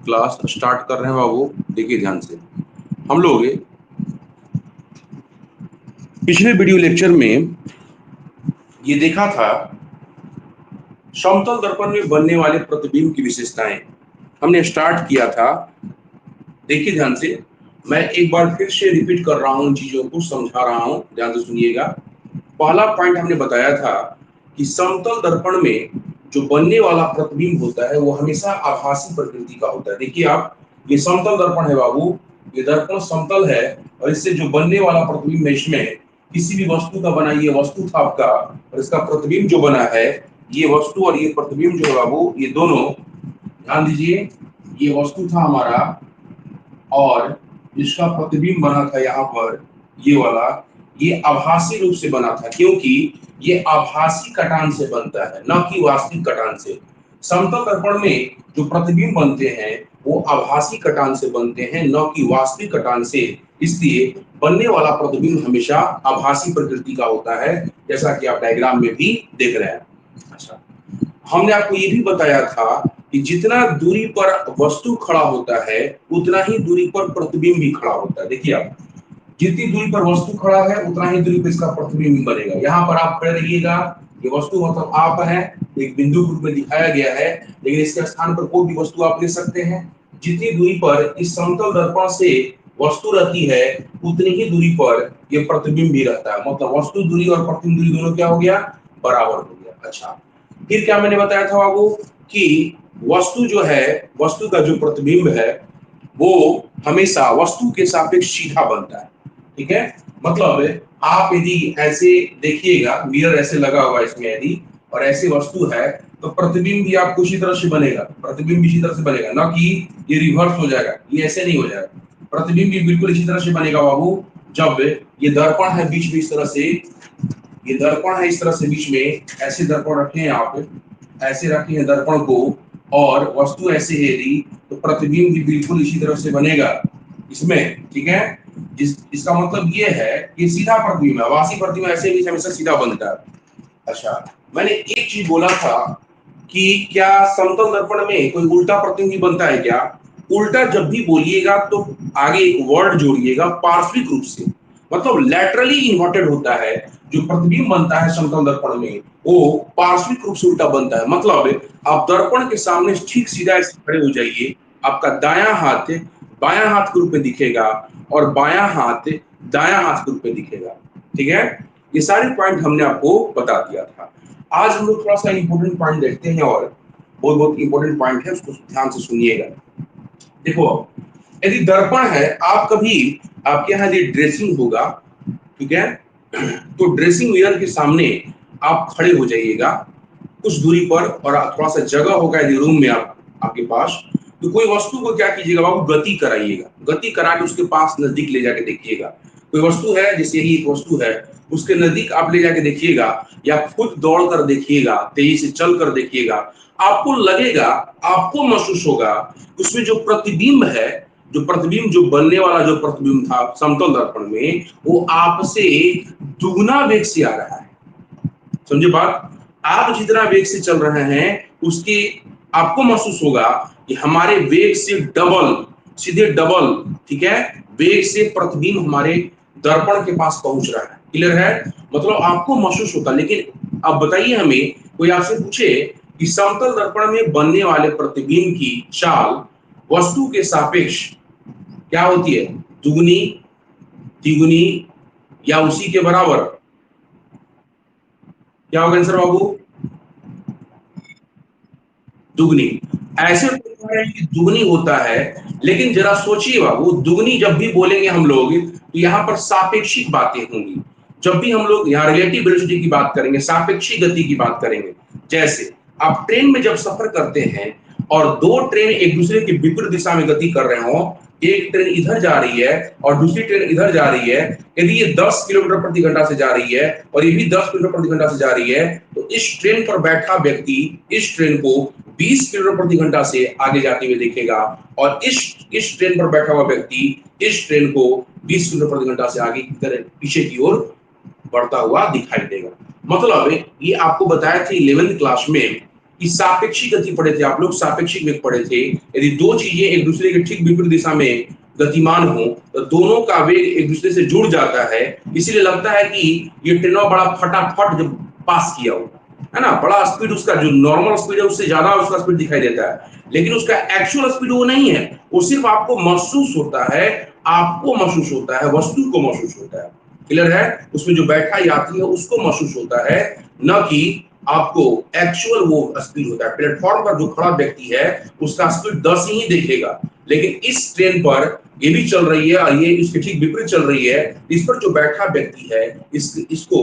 Class start कर रहे हैं बाबू। देखिए ध्यान से, हम लोग पिछले वीडियो लेक्चर में ये देखा था समतल दर्पण में बनने वाले प्रतिबिंब की विशेषताएं हमने स्टार्ट किया था। देखिए ध्यान से, मैं एक बार फिर से रिपीट कर रहा हूं, उन चीजों को समझा रहा हूं, ध्यान से सुनिएगा। पहला पॉइंट हमने बताया था कि समतल दर्पण में जो बनने वाला प्रतिबिंब होता है वो हमेशा आभासी प्रकृति का होता है। देखिए आप, ये समतल दर्पण है बाबू, ये दर्पण समतल है और इससे जो बनने वाला प्रतिबिंब है इसमें किसी भी वस्तु का बना, ये वस्तु था आपका, और इसका प्रतिबिंब जो बना है, ये वस्तु और ये प्रतिबिंब जो है बाबू, ये दोनों ध्यान दीजिए, ये वस्तु था हमारा और इसका प्रतिबिंब बना था यहाँ पर, ये वाला, ये आभासी रूप से बना था, क्योंकि ये आभासी कटान से बनता है, न कि वास्तविक कटान से। समतल दर्पण में जो प्रतिबिंब बनते हैं वो आभासी कटान से बनते हैं, न कि वास्तविक कटान से। इसलिए बनने वाला प्रतिबिंब हमेशा आभासी प्रकृति का होता है, जैसा कि आप डायग्राम में भी देख रहे हैं। अच्छा, हमने आपको ये भी बताया था कि जितना दूरी पर वस्तु खड़ा होता है उतना ही दूरी पर प्रतिबिंब भी खड़ा होता है। देखिए आप, जितनी दूरी पर वस्तु खड़ा है उतना ही दूरी पर इसका प्रतिबिंब बनेगा। यहाँ पर आप खड़े रहिएगा, ये वस्तु मतलब आप है, एक बिंदु के रूप में दिखाया गया है, लेकिन इसके स्थान पर कोई भी वस्तु आप ले सकते हैं। जितनी दूरी पर इस समतल दर्पण से वस्तु रहती है उतनी ही दूरी पर ये प्रतिबिंब भी रहता है। मतलब वस्तु दूरी और प्रतिबिंब दूरी दोनों क्या हो गया, बराबर हो गया। अच्छा, फिर क्या मैंने बताया था बाबू कि वस्तु जो है, वस्तु का जो प्रतिबिंब है वो हमेशा वस्तु के सापेक्ष सीधा बनता है। ठीक है, मतलब आप यदि ऐसे देखिएगा, मिरर ऐसे लगा हुआ है इसमें यदि, और ऐसी वस्तु है तो प्रतिबिंब भी आपको इसी तरह से बनेगा, प्रतिबिंब इसी तरह से बनेगा, ना कि ये रिवर्स हो जाएगा, ये ऐसे नहीं हो जाएगा। प्रतिबिंब भी बिल्कुल इसी तरह से बनेगा बाबू, जब ये दर्पण है बीच में इस तरह से, ये दर्पण है इस तरह से बीच में, ऐसे दर्पण रखे हैं आप, ऐसे रखे हैं दर्पण को, और वस्तु ऐसे है यदि, तो प्रतिबिंब भी बिल्कुल इसी तरह से बनेगा इसमें। ठीक है, इसका मतलब ये है कि सीधा प्रतिबिंब है, आभासी प्रतिबिंब ऐसे भी हमेशा सीधा बनता है। अच्छा, मैंने एक चीज बोला था कि क्या समतल दर्पण में कोई उल्टा प्रतिबिंब बनता है क्या? उल्टा जब भी बोलिएगा तो आगे एक वर्ड जोड़िएगा, पार्श्विक रूप से, मतलब लैटरली इन्वर्टेड होता है। जो प्रतिबिंब बनता है समतल दर्पण में वो पार्श्विक रूप से उल्टा बनता है। मतलब आप दर्पण के सामने ठीक सीधा खड़े हो जाइए, आपका दायां हाथ बायां हाथ के रूप में दिखेगा और बायां हाथ दायां हाथ के रूप में दिखेगा। ठीक है, ये सारे पॉइंट हमने आपको बता दिया था। आज हम लोग थोड़ा सा इंपॉर्टेंट पॉइंट देखते हैं, और बहुत बहुत इंपॉर्टेंट पॉइंट है, उसको ध्यान से सुनिएगा। देखो, यदि दर्पण है, आप कभी, आपके यहाँ यदि ड्रेसिंग होगा, ठीक है, तो ड्रेसिंग मिरर के सामने आप खड़े हो जाइएगा कुछ दूरी पर, और थोड़ा सा जगह होगा यदि रूम में आपके पास, तो कोई वस्तु को क्या कीजिएगा बाबू, गति कराइएगा, गति करा के उसके पास नजदीक ले जाके देखिएगा। कोई वस्तु है, जैसे यही एक वस्तु है, उसके नजदीक आप ले जाके देखिएगा, या खुद दौड़ कर देखिएगा, तेजी से चल कर देखिएगा, आपको लगेगा, आपको महसूस होगा उसमें जो प्रतिबिंब है, जो प्रतिबिंब, जो बनने वाला जो प्रतिबिंब था समतल दर्पण में, वो आपसे दुगुना वेग से आ रहा है। समझे बात? आप जितना वेग से चल रहे हैं उसके आपको महसूस होगा कि हमारे वेग से डबल, सीधे डबल, ठीक है, वेग से प्रतिबिंब हमारे दर्पण के पास पहुंच रहा है। क्लियर है? मतलब आपको महसूस होता। लेकिन अब बताइए, हमें कोई आपसे पूछे कि समतल दर्पण में बनने वाले प्रतिबिंब की चाल वस्तु के सापेक्ष क्या होती है, दुगुनी, तिगुनी या उसी के बराबर, क्या होगा आंसर बाबू? दुगनी। ऐसे कि दुगनी होता है, लेकिन जरा सोचिए बाबू, दुगनी जब भी बोलेंगे हम लोग तो यहाँ पर सापेक्षिक बातें होंगी। जब भी हम लोग यहाँ रिलेटिव वेलोसिटी की बात करेंगे, सापेक्षिक गति की बात करेंगे, जैसे आप ट्रेन में जब सफर करते हैं और दो ट्रेन एक दूसरे की विपरीत दिशा में गति कर रहे हो, एक ट्रेन इधर जा रही है और दूसरी ट्रेन इधर जा रही है, यदि ये 10 किलोमीटर प्रति घंटा से जा रही है और ये भी 10 किलोमीटर प्रति घंटा से जा रही है, तो इस ट्रेन पर बैठा व्यक्ति इस ट्रेन को 20 किलोमीटर प्रति घंटा से आगे जाते हुए देखेगा, और इस ट्रेन पर बैठा हुआ व्यक्ति इस ट्रेन को 20 किलोमीटर प्रति घंटा से आगे की तरह पीछे की ओर बढ़ता हुआ दिखाई देगा। मतलब ये आपको बताया था 11वीं क्लास में कि सापेक्षिक गति पढ़े थे आप लोग, सापेक्षिक वेग पढ़े थे। यदि दो चीजें एक दूसरे के ठीक विपरीत दिशा में गतिमान हो तो दोनों का वेग एक दूसरे से जुड़ जाता है, इसीलिए लगता है कि ये ट्रेनों बड़ा फटाफट जब पास किया होगा, है ना, बड़ा स्पीड उसका जो नॉर्मल स्पीड है उससे ज्यादा उसका स्पीड दिखाई देता है, लेकिन उसका एक्चुअल स्पीड वो नहीं है, वो सिर्फ आपको महसूस होता है, आपको महसूस होता है, वस्तु को महसूस होता है। क्लियर है? उसमें जो बैठा यात्री है उसको महसूस होता है, न कि आपको एक्चुअल वो स्पीड होता है। प्लेटफॉर्म पर जो खड़ा व्यक्ति है उसका स्पीड 10 ही देखेगा, लेकिन इस ट्रेन पर ये भी चल रही है और ये इसके ठीक विपरीत चल रही है, इस पर जो बैठा व्यक्ति है इसको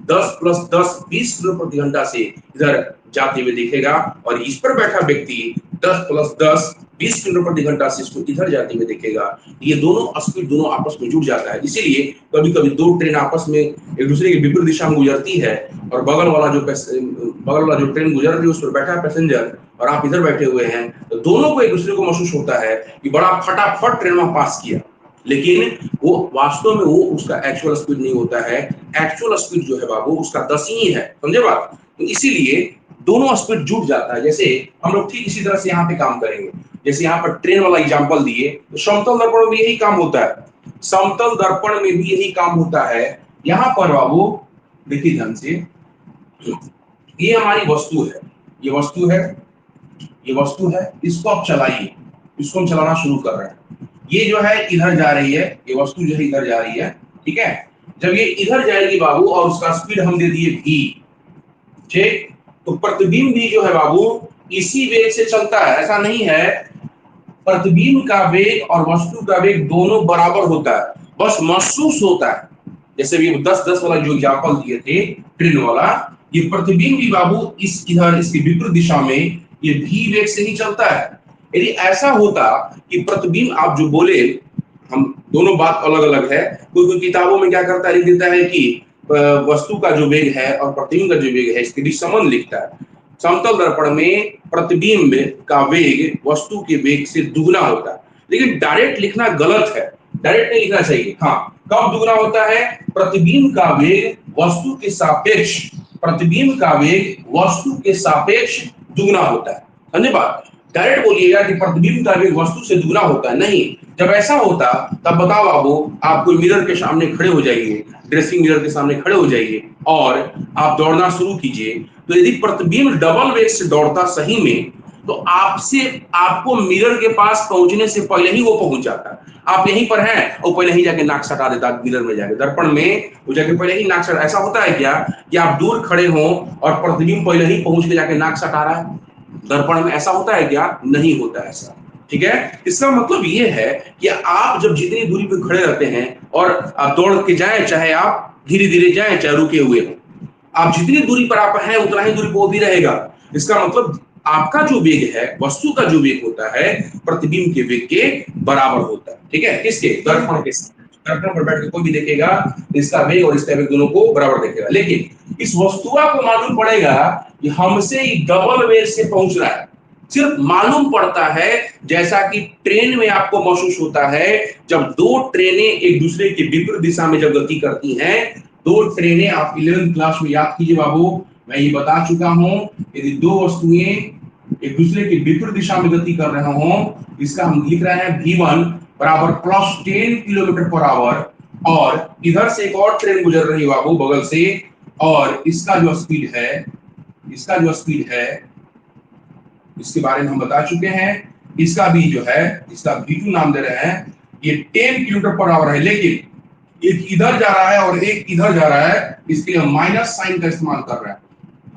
10 + 10 20 किलो प्रति घंटा से इधर जाते हुए दिखेगा, और इस पर बैठा व्यक्ति 10 + 10 20 किलो प्रति घंटा से इसको इधर जाते हुए दिखेगा। ये दोनों स्पीड दोनों आपस में जुड़ जाता है, इसीलिए कभी कभी दो ट्रेन आपस में एक दूसरे के विपरीत दिशा में गुजरती है और बगल वाला जो ट्रेन गुजर रही है उस पर बैठा है पैसेंजर और आप इधर बैठे हुए हैं, तो दोनों को एक दूसरे को महसूस होता है कि बड़ा फटाफट ट्रेन में पास किया, लेकिन वो वास्तव में वो उसका एक्चुअल स्पीड नहीं होता है। एक्चुअल स्पीड जो है बाबू उसका 10 ही है, समझे बात? तो इसीलिए दोनों स्पीड जुड़ जाता है। जैसे हम लोग ठीक इसी तरह से यहाँ पे काम करेंगे, जैसे यहाँ पर ट्रेन वाला एग्जांपल दिए, तो समतल दर्पण में यही काम होता है, समतल दर्पण में भी यही काम होता है। यहाँ पर बाबू देखिए ध्यान से, ये हमारी वस्तु है, ये वस्तु है, ये वस्तु है, इसको आप चलाइए, इसको हम चलाना शुरू कर रहे हैं, ये जो है इधर जा रही है, ये वस्तु जो है इधर जा रही है, ठीक है। जब ये इधर जाएगी बाबू और उसका स्पीड हम दे दिए v, ठीक, तो प्रतिबिंब भी जो है बाबू इसी वेग से चलता है, ऐसा नहीं है प्रतिबिंब का वेग और वस्तु का वेग दोनों बराबर होता है, बस महसूस होता है। जैसे भी 10-10 वाला जो एग्जांपल दिए थे ट्रेन वाला, ये प्रतिबिंब भी बाबू इस इधर इसकी विपरीत दिशा में ये भी वेग से ही चलता है। यदि ऐसा होता कि प्रतिबिंब आप जो बोले, हम दोनों बात अलग अलग है, कोई किताबों में क्या करता है, लिख देता है कि वस्तु का जो वेग है और प्रतिबिंब का जो वेग है इसके बीच संबंध लिखता है। समतल दर्पण में प्रतिबिंब का वेग वस्तु के वेग से दुगना होता है, लेकिन डायरेक्ट लिखना गलत है, डायरेक्ट नहीं लिखना चाहिए। हाँ, कब दुगना होता है? प्रतिबिंब का वेग वस्तु के सापेक्ष, प्रतिबिंब का वेग वस्तु के सापेक्ष दुगना होता है, समझे बात? डायरेक्ट बोलिएगा कि प्रतिबिंब का वेग वस्तु से दुगना होता है, नहीं। जब ऐसा होता तब बताओ बाबू, आप कोई मिरर के सामने खड़े हो जाइए, ड्रेसिंग मिरर के सामने खड़े हो जाइए और आप दौड़ना शुरू कीजिए, तो यदि प्रतिबिंब डबल वेग से दौड़ता सही में, तो आपको मिरर के पास पहुंचने से पहले ही वो पहुंच जाता। आप यहीं पर हैं और पहले ही जाके नाक सटा देता मिरर में जाके, दर्पण में वो जाके पहले ही नाक सटा। ऐसा होता है क्या कि आप दूर खड़े हो और प्रतिबिंब पहले ही पहुंच के जाके नाक सटा रहा है? दर्पण में ऐसा होता है क्या? नहीं होता ऐसा, ठीक है। इसका मतलब ये है कि आप जब जितनी दूरी पे खड़े रहते हैं और आप दौड़ के जाएं, चाहे आप धीरे धीरे जाएं चाहे रुके हुए हो, आप जितनी दूरी पर आप हैं उतना ही दूरी पर वो भी रहेगा। इसका मतलब आपका जो वेग है, वस्तु का जो वेग होता है, प्रतिबिंब के वेग के बराबर होता है, ठीक है। किसके? दर्पण के। दर्पण पर बैठ के कोई भी देखेगा, इसका वेग और इसका वेग दोनों को बराबर देखेगा, लेकिन इस वस्तुआ को मालूम पड़ेगा कि हमसे डबल वेग से पहुंच रहा है। सिर्फ मालूम पड़ता है, जैसा कि ट्रेन में आपको महसूस होता है जब दो ट्रेनें एक दूसरे के विपरीत दिशा में जब गति करती हैं। दो ट्रेनें आप 11th क्लास में याद कीजिए बाबू, मैं ये बता चुका हूं, यदि दो वस्तुएं एक दूसरे के विपरीत दिशा में गति कर रहे हो, इसका हम लिख रहे हैं v1 बराबर +10 km/h, और इधर से एक और ट्रेन गुजर रही है बाबू बगल से, और इसका जो स्पीड है, इसके बारे में हम बता चुके हैं, इसका भी जो है, इसका v2 नाम दे रहे हैं, ये 10 km/h है, लेकिन एक इधर जा रहा है और एक इधर जा रहा है, इसके लिए हम माइनस साइन का इस्तेमाल कर रहे हैं।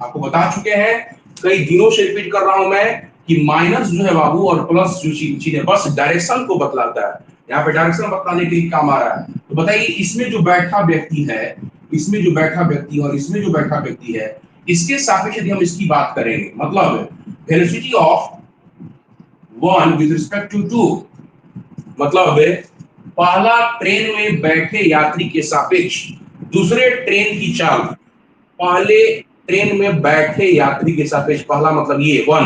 आपको बता चुके हैं, कई दिनों से रिपीट कर रहा हूं मैं कि माइनस जो है बाबू और प्लस जो चीज है बस डायरेक्शन को बतलाता है, यहाँ पे डायरेक्शन बतलाने के लिए काम आ रहा है। तो बताइए, इसमें जो बैठा व्यक्ति है, इसमें जो बैठा व्यक्ति और इसमें जो बैठा व्यक्ति है, इसके सापेक्ष यदि हम इसकी बात करेंगे, मतलब velocity of one with respect to two, मतलब पहला ट्रेन में बैठे यात्री के सापेक्ष दूसरे ट्रेन की चाल, पहले ट्रेन में बैठे यात्री के सापेक्ष, पहला मतलब ये वन,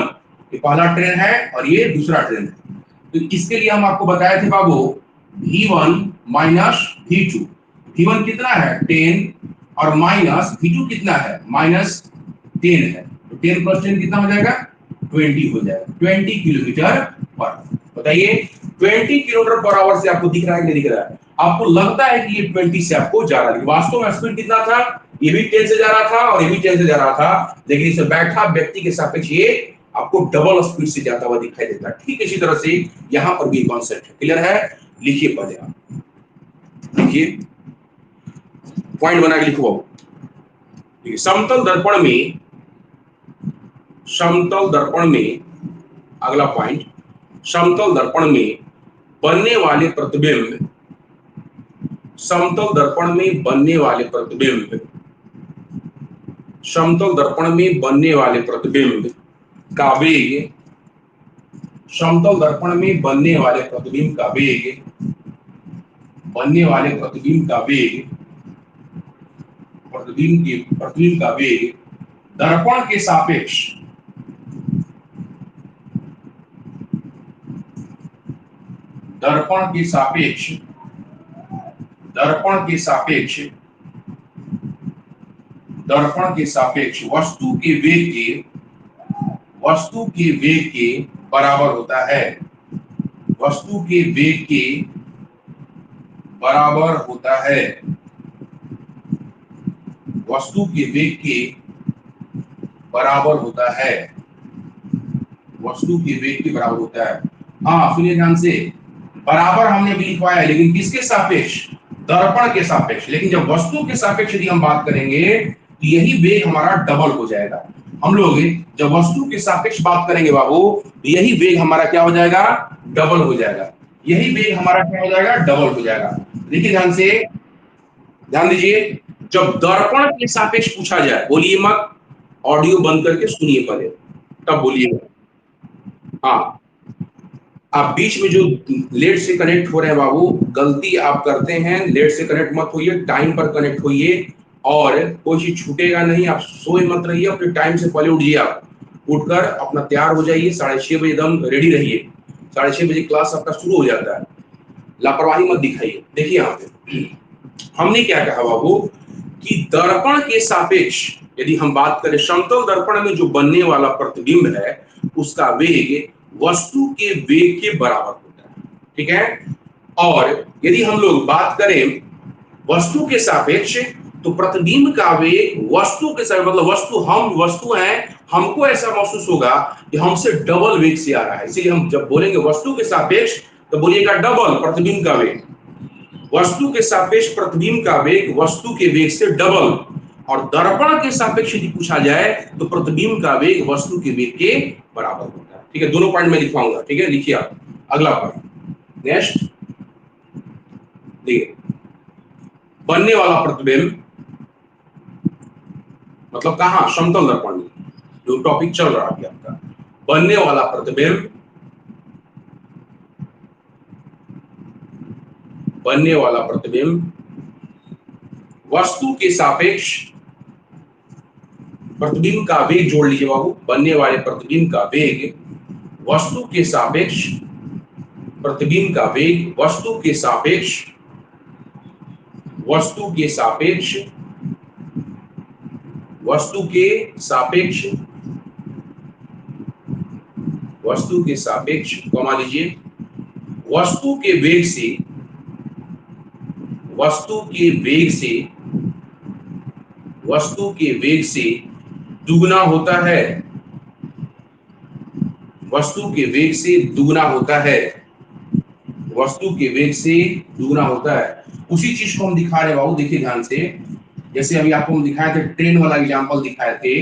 ये पहला ट्रेन है और ये दूसरा ट्रेन है। तो इसके लिए हम आपको बताए थे बाबू v1 माइनस v2, v1 कितना है 10 और माइनस v2 कितना है -10 है। तो 10 प्लस 10 कितना हो जाएगा? 20 हो जाएगा, 20 किलोमीटर पर। बताइए 20 किलोमीटर पर आवर से आपको दिख रहा है नहीं दिख रहा है? आपको लगता है कि ये 20 से आपको जा रहा है, वास्तव में स्पीड कितना था? ये भी 10 से जा रहा था और ये भी 10 से जा रहा था, लेकिन इसे बैठा व्यक्ति के सापेक्ष ये आपको डबल स्पीड से जाता हुआ दिखाई देता है। ठीक इसी तरह से यहां पर भी कॉन्सेप्ट है। क्लियर है? लिखिए पहले आप, लिखिए पॉइंट बना के लिखो। समतल दर्पण में, समतल दर्पण में अगला पॉइंट, समतल दर्पण में बनने वाले प्रतिबिंब, समतल दर्पण में बनने वाले प्रतिबिंब, समतल दर्पण में बनने वाले प्रतिबिंब का वेग, समतल दर्पण में बनने वाले प्रतिबिंब का वेग, बनने वाले प्रतिबिंब का वेग, प्रतिबिंब का वेग दर्पण के सापेक्ष, दर्पण के सापेक्ष, दर्पण के सापेक्ष, दर्पण के सापेक्ष वस्तु के वेग के, वस्तु के वेग के बराबर होता है, वस्तु के वेग के बराबर होता है, वस्तु के वेग के बराबर होता है, वस्तु के वेग के बराबर होता है। हाँ सुनिए ध्यान से, बराबर हमने भी लिखवाया है, लेकिन किसके सापेक्ष? दर्पण के सापेक्ष। लेकिन जब वस्तु के सापेक्ष यदि हम बात करेंगे तो यही वेग हमारा डबल हो जाएगा। हम लोग जब वस्तु के सापेक्ष बात करेंगे बाबू, तो यही वेग हमारा क्या हो जाएगा? डबल हो जाएगा। यही वेग हमारा क्या हो जाएगा? डबल हो जाएगा। देखिए ध्यान से, ध्यान दीजिए, जब दर्पण के सापेक्ष पूछा जाए, बोलिए मत, ऑडियो बंद करके सुनिए पहले, तब बोलिएगा। हाँ, आप बीच में जो लेट से कनेक्ट हो रहे हैं बाबू, गलती आप करते हैं, लेट से कनेक्ट मत होइए, टाइम पर कनेक्ट होइए और कोई चीज छूटेगा नहीं। आप सोए मत रहिए, अपने टाइम से पहले उठिए, आप उठकर अपना तैयार हो जाइए, 6:30 बजे एकदम रेडी रहिए, 6:30 बजे क्लास आपका शुरू हो जाता है। लापरवाही मत दिखाइए। देखिए यहाँ पे हमने क्या कहा बाबू कि दर्पण के सापेक्ष यदि हम बात करें, समतल दर्पण में जो बनने वाला प्रतिबिंब है उसका वेग वस्तु के वेग के बराबर होता है। ठीक है? और यदि हम लोग बात करें वस्तु के सापेक्ष, तो प्रतिबिंब का वेग वस्तु के सापेक्ष, मतलब वस्तु, हम वस्तु हैं, हमको ऐसा महसूस होगा कि हमसे डबल वेग से आ रहा है। इसीलिए हम जब बोलेंगे वस्तु के सापेक्ष तो बोलिएगा डबल प्रतिबिंब का वेग, वस्तु के सापेक्ष प्रतिबिंब का वेग वस्तु के वेग से डबल। और दर्पण के सापेक्ष यदि पूछा जाए तो प्रतिबिंब का वेग वस्तु के वेग के बराबर होता है। ठीक है? दोनों पॉइंट में लिखवाऊंगा। ठीक है? लिखिए आप अगला पॉइंट। नेक्स्ट देखिए, बनने वाला प्रतिबिंब, मतलब कहां? समतल दर्पण में, जो टॉपिक चल रहा है आपका, बनने वाला प्रतिबिंब, बनने वाला प्रतिबिंब वस्तु के सापेक्ष, प्रतिबिंब का वेग जोड़ लीजिए बाबू, बनने वाले प्रतिबिंब का वेग वस्तु के सापेक्ष, प्रतिबिंब का वेग वस्तु के सापेक्ष, वस्तु के सापेक्ष, वस्तु के सापेक्ष, वस्तु के सापेक्ष, कमा लीजिए, वस्तु के वेग से, वस्तु के वेग से, वस्तु के वेग से दुगना होता है, वस्तु के वेग से दुगना होता है, वस्तु के वेग से दुगना होता है। उसी चीज को हम दिखा रहे हैं बाबू, देखिए ध्यान से, जैसे अभी आपको हम दिखाए थे, ट्रेन वाला एग्जांपल दिखाए थे,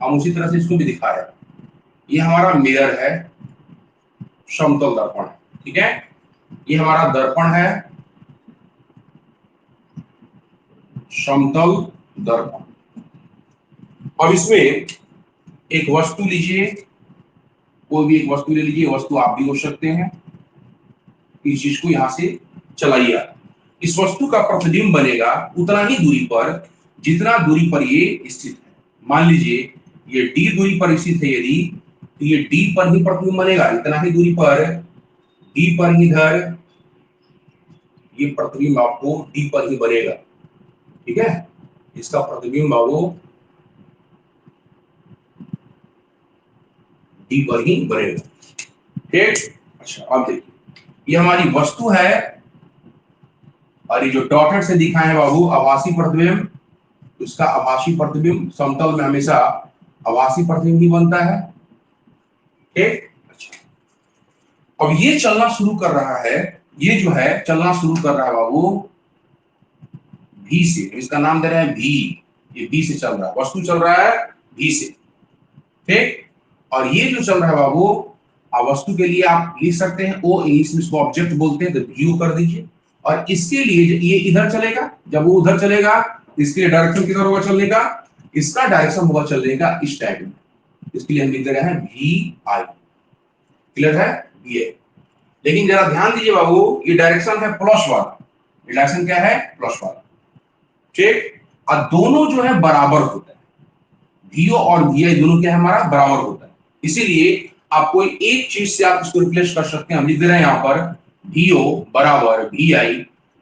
हम उसी तरह से इसको भी दिखा रहे हैं। ये हमारा मिरर है, समतल दर्पण, ठीक है? ये हमारा दर्पण है, समतल दर्पण। अब इसमें एक वस्तु लीजिए, कोई भी एक वस्तु ले लीजिए, वस्तु आप भी हो सकते हैं। इस चीज को यहां से चलाइए, इस वस्तु का प्रतिबिंब बनेगा उतना ही दूरी पर जितना दूरी पर ये स्थित है। मान लीजिए ये डी दूरी पर स्थित है, यदि तो ये डी पर ही प्रतिबिंब बनेगा, इतना ही दूरी पर, डी पर ही इधर ये प्रतिबिंब आपको डी पर ही बनेगा। ठीक है? इसका प्रतिबिंब आपको डी पर ही बनेगा। ठीक, अच्छा अब देखिए ये हमारी वस्तु है और ये जो डॉटेड से दिखाए हैं बाबू आभासी प्रतिबिंब, इसका आभासी प्रतिबिंब समतल में हमेशा आभासी प्रतिबिंब ही बनता है। ठीक, अच्छा अब ये चलना शुरू कर रहा है, ये जो है चलना शुरू कर रहा है बाबू भी से, इसका नाम दे रहे हैं भी, ये भी से चल रहा है, वस्तु चल रहा है भी से। ठीक, और ये जो चल रहा है बाबू वस्तु के लिए आप लिख सकते हैं ओ, इंग्लिश में इसको ऑब्जेक्ट बोलते हैं, तो व्यू कर दीजिए। और इसके लिए ये इधर चलेगा, जब वो उधर चलेगा इसके लिए डायरेक्शन किधर होगा चलने का, इसका डायरेक्शन होगा चलने का इस टाइप में, इसके लिए हम लिख दे रहे हैं वी आई। क्लियर है ये? लेकिन जरा ध्यान दीजिए बाबू ये डायरेक्शन है प्लस वाला, ये डायरेक्शन क्या है प्लस वाला। ठीक, और दोनों जो है बराबर होता है, वीओ और वीआई दोनों क्या है हमारा बराबर होता है। इसीलिए आप कोई एक चीज से आप इसको रिप्लेस कर सकते हैं। हम लिख दे रहे हैं यहां पर वीओ बराबर वीआई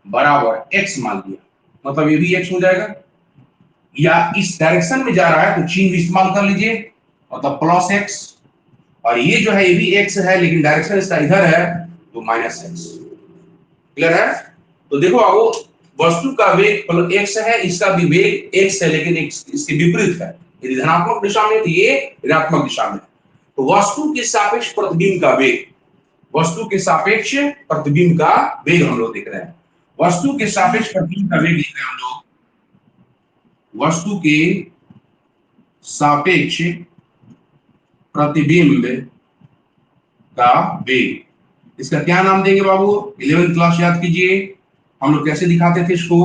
बराबर एक्स मान लिया, मतलब ये भी एक्स हो जाएगा, या इस डायरेक्शन में जा रहा है तो चिन्ह भी इस्तेमाल कर लीजिए, मतलब प्लस एक्स, और ये जो है ये भी एक्स है लेकिन डायरेक्शन इसका इधर है तो माइनस एक्स। क्लियर है? तो देखो आओ वस्तु का वेग एक्स है, इसका भी वेग एक्स है लेकिन इसके विपरीत है, यदि धनात्मक दिशा में तो ये ऋणात्मक दिशा में। तो वस्तु के सापेक्ष प्रतिबिंब का वेग, वस्तु के सापेक्ष प्रतिबिंब का वेग हम लोग देख रहे हैं, वस्तु के सापेक्ष प्रतिबिंब का वेग देख रहे हैं हम लोग, वस्तु के सापेक्ष प्रतिबिंब का वेग, इसका क्या नाम देंगे बाबू? 11th क्लास याद कीजिए, हम लोग कैसे दिखाते थे इसको,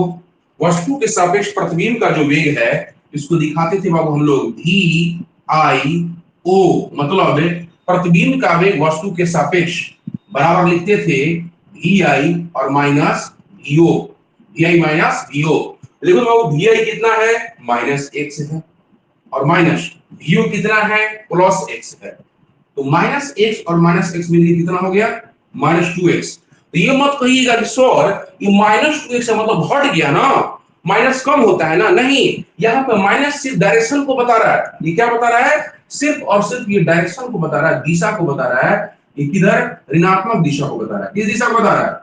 वस्तु के सापेक्ष प्रतिबिंब का जो वेग है इसको दिखाते थे बाबू हम लोग वी आई ओ, मतलब प्रतिबिंब का वेग वस्तु के सापेक्ष बराबर लिखते थे वी आई और minus V O, V I minus V O. देखो बाबू वी आई कितना है माइनस एक्स है और माइनस वीओ कितना है प्लस एक्स है, तो माइनस एक्स और माइनस एक्स में कितना हो गया माइनस टू एक्स। तो ये मत कहिएगा कि सर ये माइनस टू एक्स मतलब घट गया ना, माइनस कम होता है ना, नहीं, यहाँ पे माइनस सिर्फ डायरेक्शन को बता रहा है। ये क्या बता रहा है? सिर्फ और सिर्फ ये डायरेक्शन को बता रहा है, दिशा को बता रहा है, ये किधर ऋणात्मक दिशा को बता रहा है। किस दिशा को बता रहा है?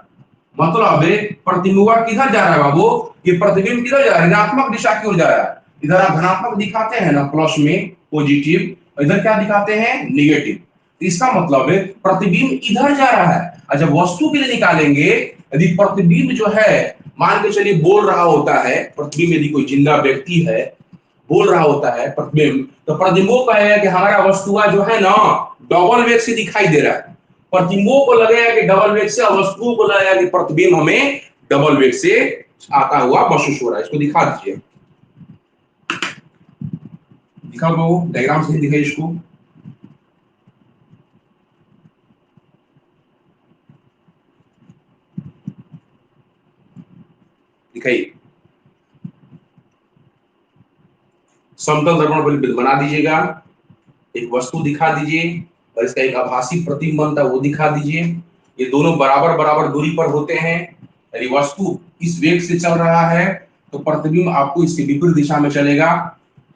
मतलब प्रतिबिंब किधर जा रहा है बाबू, ये प्रतिबिंब किधर जा रहा है ऋणात्मक दिशा की ओर जा रहा है। इधर आप धनात्मक दिखाते हैं ना प्लस में पॉजिटिव, इधर क्या दिखाते हैं नेगेटिव, इसका मतलब है प्रतिबिंब इधर जा रहा है। अच्छा वस्तु के लिए निकालेंगे, यदि प्रतिबिंब जो है मान के चलिए बोल रहा होता है, प्रतिबिंब यदि कोई जिंदा व्यक्ति है बोल रहा होता है प्रतिबिंब, तो प्रतिबिंबों कहेगा कि हमारा वस्तुआ जो है ना डबल वेग से दिखाई दे रहा है, प्रतिबिंबों को लगेगा कि डबल वेग से और वस्तुओं को लगेगा कि प्रतिबिंब हमें डबल वेग से आता हुआ महसूस हो रहा है। इसको दिखा दीजिए, दिखाओ बाबू डायग्राम से दिखाइए इसको, दिखाइए। समतल दर्पण पर बना दीजिएगा, एक वस्तु दिखा दीजिए और इसका एक आभासी प्रतिबिंब बनता है वो दिखा दीजिए। ये दोनों बराबर बराबर दूरी पर होते हैं, यदि वस्तु इस वेग से चल रहा है तो प्रतिबिंब आपको इसके विपरीत दिशा में चलेगा।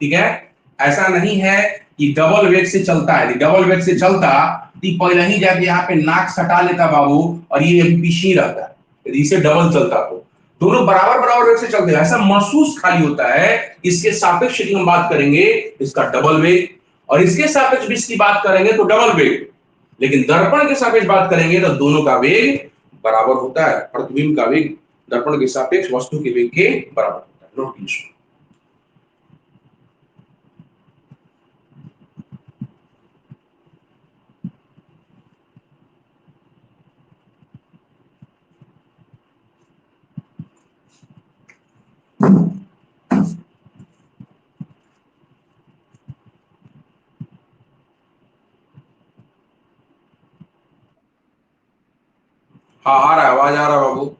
ठीक है, ऐसा नहीं है कि डबल वेग से चलता है, यदि डबल वेग से चलता तो पहले ही जाके यहाँ पे नाक सटा लेता बाबू और ये पीछे ही रहता, यदि इसे डबल चलता तो। दोनों बराबर बराबर वेग से चलते हैं, ऐसा महसूस खाली होता है। इसके सापेक्ष यदि हम बात करेंगे इसका डबल वेग, और इसके सापेक्ष भी इसकी बात करेंगे तो डबल वेग, लेकिन दर्पण के सापेक्ष बात करेंगे तो दोनों का वेग बराबर होता है। प्रतिबिंब का वेग दर्पण के सापेक्ष वस्तु के वेग के बराबर होता है। नोट कीजिए। हाँ आ रहा है, आवाज आ रहा है बाबू।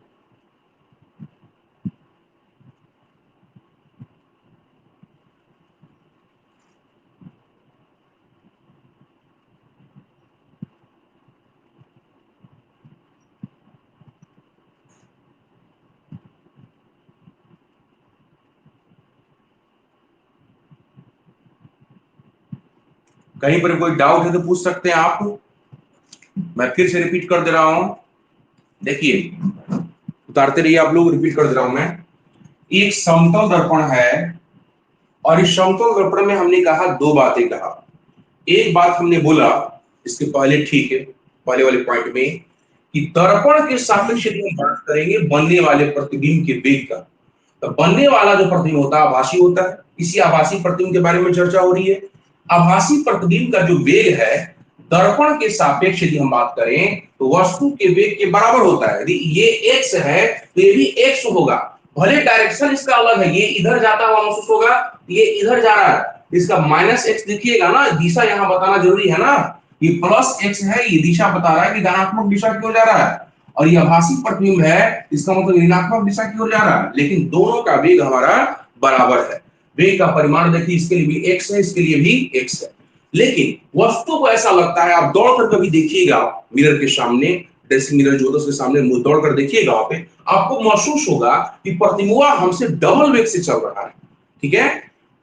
कहीं पर कोई डाउट है तो पूछ सकते हैं आप। मैं फिर से रिपीट कर दे रहा हूं, देखिए उतारते रहिए आप लोग, रिपीट कर दे रहा हूं मैं। एक समतल दर्पण है और इस समतल दर्पण में हमने कहा दो बातें कहा। एक बात हमने बोला इसके पहले, ठीक है, पहले वाले पॉइंट में, कि दर्पण के सापेक्ष यदि हम बात करेंगे बनने वाले प्रतिबिंब के वेग का, तो बनने वाला जो प्रतिबिंब होता है आभासी होता है। इसी आभासी प्रतिबिंब के बारे में चर्चा हो रही है। आभासी प्रतिबिंब का जो वेग है दर्पण के सापेक्ष यदि हम बात करें तो वस्तु के वेग के बराबर होता है। यदि ये एक्स है तो ये भी एक्स होगा, भले डायरेक्शन इसका अलग है, ये इधर जाता हुआ महसूस होगा, ये इधर जा रहा है। इसका माइनस एक्स देखिएगा ना, दिशा यहां बताना जरूरी है ना, ये प्लस एक्स है, ये दिशा बता रहा है कि धनात्मक दिशा की ओर जा रहा है, और ये आभासी प्रतिबिंब है, इसका मतलब ऋणात्मक दिशा की ओर जा रहा है, लेकिन दोनों का वेग हमारा बराबर है। वेग का परिमाण देखिए, इसके लिए भी एक्स है, इसके लिए भी एक्स है। लेकिन वस्तु को ऐसा लगता है, आप दौड़ कर कभी देखिएगा मिरर के सामने, ड्रेसिंग मिरर जो उसके सामने दौड़ कर देखिएगा, वहां पे आपको महसूस होगा कि प्रतिबिंब हमसे डबल वेग से चल रहा है। ठीक है,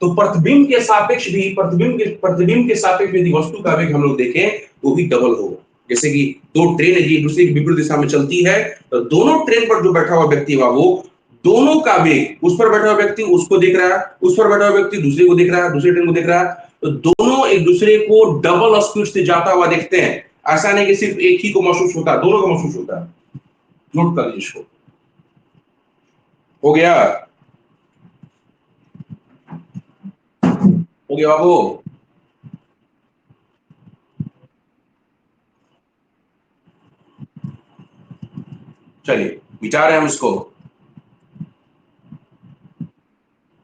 तो प्रतिबिंब के सापेक्ष भी, प्रतिबिंब के सापेक्ष यदि वस्तु का वेग हम लोग देखें वो भी डबल होगा। जैसे कि दो ट्रेन है एक दूसरे की विपरीत दिशा में चलती है, तो दोनों ट्रेन पर जो बैठा हुआ व्यक्ति है वो दोनों का वेग, उस पर बैठा हुआ व्यक्ति उसको देख रहा है, उस पर बैठा हुआ व्यक्ति दूसरे को देख रहा है, दूसरे ट्रेन को देख रहा है, तो दोनों एक दूसरे को डबल स्पीड से जाता हुआ देखते हैं। ऐसा नहीं कि सिर्फ एक ही को महसूस होता है, दोनों को महसूस होता है। नोट कर लीजिए इसको। हो गया, हो गया बाबू। चलिए मिटा रहे हम इसको,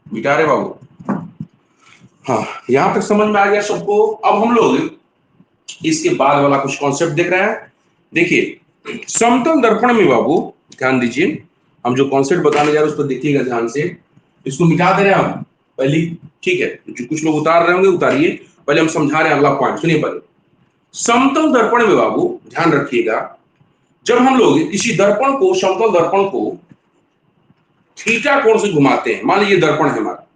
मिटा रहे बाबू। हाँ, यहां तक समझ में आ गया सबको। अब हम लोग इसके बाद वाला कुछ कॉन्सेप्ट देख रहे हैं। देखिए समतल दर्पण में बाबू ध्यान दीजिए, हम जो कॉन्सेप्ट बताने जा रहे हैं उसको देखिएगा ध्यान से। इसको मिटा दे रहे हैं हम पहले, ठीक है, जो कुछ लोग उतार रहे होंगे उतारिए, पहले हम समझा रहे हैं अगला पॉइंट, सुनिए पहले। समतल दर्पण में बाबू ध्यान रखिएगा, जब हम लोग किसी दर्पण को, समतल दर्पण को थीटा कोण से घुमाते हैं, मान लीजिए दर्पण है हमारा,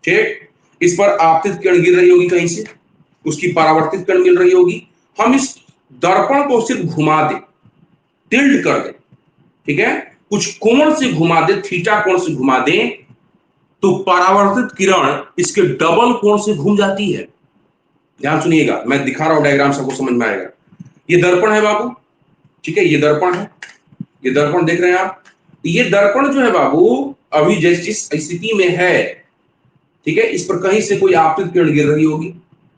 ठीक, इस पर आपतित किरण गिर रही होगी कहीं से, उसकी परावर्तित किरण मिल रही होगी, हम इस दर्पण को सिर्फ घुमा दें, टिल्ट कर दें, ठीक है, कुछ कोण से घुमा दे, थीटा कोण से घुमा दें, तो परावर्तित किरण इसके डबल कोण से घूम जाती है। ध्यान सुनिएगा, मैं दिखा रहा हूं डायग्राम, सबको समझ में आएगा। ये दर्पण है बाबू, ठीक है, ये दर्पण है, ये दर्पण देख रहे हैं आप। ये दर्पण जो है बाबू अभी जिस स्थिति में है, ठीक है, इस पर कहीं से कोई आपतित किरण गिर रही होगी,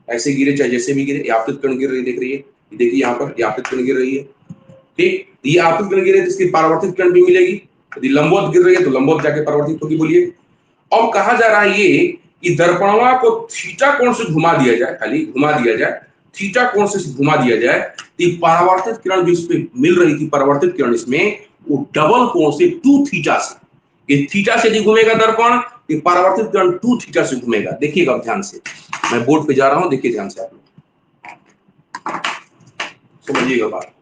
ऐसे गिरे चाहे जैसे भी गिरे, आपतित किरण गिर रही देख रही है, देखिए यहाँ पर आपतित किरण गिर रही है, ठीक, ये आपतित किरण गिरे तो इसकी परावर्तित किरण भी मिलेगी, यदि लंबवत गिर रही है तो लंबवत जाके परावर्तित होगी। बोलिए, अब कहा जा रहा है ये कि दर्पणवा को थीटा कोण से घुमा दिया जाए, खाली घुमा दिया जाए, थीटा कोण से घुमा दिया जाए, तो परावर्तित किरण जो इसमें मिल रही थी, परावर्तित किरण इसमें, वो डबल कोण से, टू थीटा से, ये थीटा से यदि घूमेगा दर्पण, ये परावर्तित किरण टू थीटा से घूमेगा। देखिएगा ध्यान से, मैं बोर्ड पे जा रहा हूं, देखिए ध्यान से आप लोग समझिएगा बात।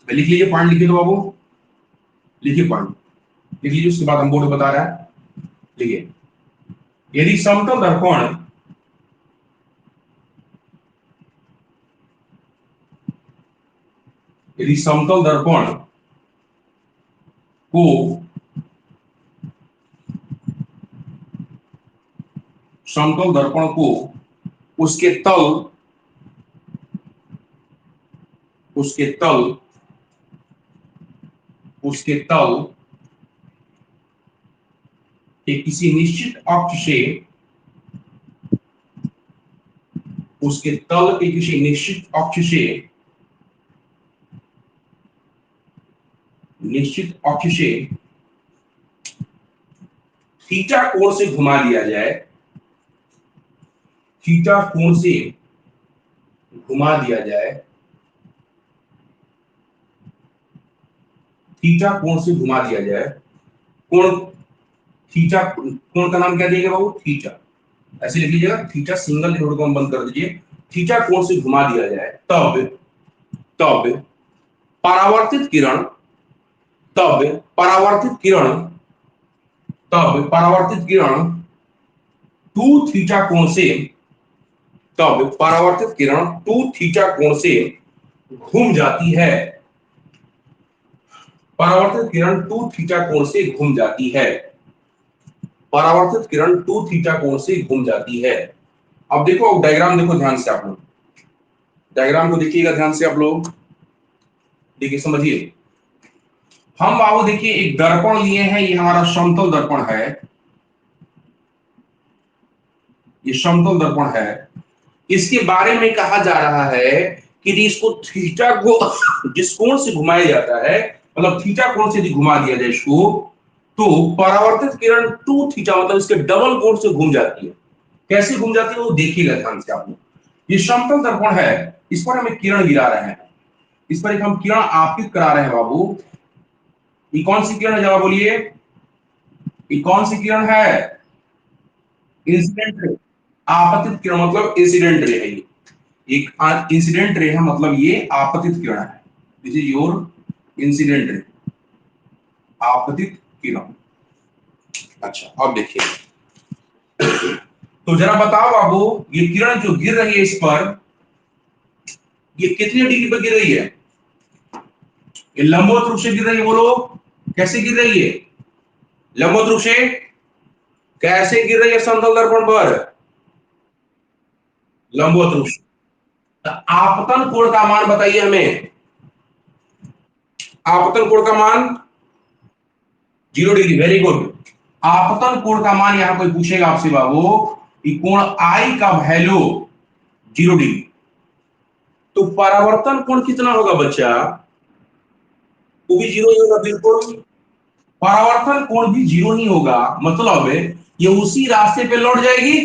लिख लीजिए पॉइंट, लिखिए तो बाबू, लिखिए पॉइंट, लिख लीजिए, उसके बाद हम बोर्ड बता रहा है। लिखिए, यदि समतल दर्पण यदि समतल दर्पण को समतल दर्पण को उसके तल, उसके तल, उसके तल के किसी निश्चित अक्ष से, उसके तल के किसी निश्चित अक्ष से, निश्चित अक्ष से थीटा कोण से घुमा दिया जाए, थीटा कोण से घुमा दिया जाए, थीटा कोण से घुमा दिया जाए, कोण, थीटा कोण का नाम क्या दिएगा बाबू, थीटा, ऐसे लिख लीजिएगा, थीटा सिंगल नोट को हम बंद कर दीजिए, थीटा कोण से घुमा दिया जाए, तब तब परावर्तित किरण, तब परावर्तित किरण, तब परावर्तित किरण 2 थीटा कोण से, तब परावर्तित किरण 2 थीटा कोण से घूम जाती है। परावर्तित किरण 2 थीटा कोण से घूम जाती है। परावर्तित किरण 2 थीटा कोण से घूम जाती है। अब देखो, डायग्राम देखो ध्यान से आप लोग, डायग्राम को देखिएगा ध्यान से आप लोग, देखिए समझिए। हम बाबू देखिए एक दर्पण लिए हैं, ये हमारा समतल दर्पण है, ये समतल दर्पण है। इसके बारे में कहा जा रहा है कि इसको थीटा को जिस कोण से घुमाया जाता है, मतलब थीटा कोण से यदि घुमा दिया जाए इसको, तो परावर्तित किरण 2 थीटा मतलब इसके डबल कोण से घूम जाती है। कैसे घूम जाती है वो देखिएगा ध्यान से आप लोग। ये समतल दर्पण है, इस पर हम एक किरण गिरा रहे हैं, इस पर एक हम किरण आपतित करा रहे हैं बाबू। ये कौन सी किरण है जवाब बोलिए, ये कौन सी किरण है? Incident ray. आपतित किरण मतलब इंसिडेंट रे है, ये एक इंसिडेंट रे है, मतलब ये आपतित किरण है। This is your incident ray, आपतित किरण। अच्छा अब देखिए, तो जरा बताओ बाबू, ये किरण जो गिर रही है इस पर, ये कितने डिग्री पर गिर रही है? ये लंबवत रूप से गिर रही है, बोलो कैसे गिर रही है? लंबवत रूप से कैसे गिर रही है समतल दर्पण पर? लंबवत रूप से। आपतन कोण का मान बताइए हमें, आपतन कोण का मान 0 डिग्री, वेरी गुड। आपतन कोण का मान यहां कोई पूछेगा आपसे बाबू कि कोण आई का वैल्यू 0 डिग्री, तो परावर्तन कोण कितना होगा बच्चा? वो भी 0 ही होगा, बिल्कुल। परावर्तन कोण भी 0 ही होगा, मतलब ये उसी रास्ते पे लौट जाएगी।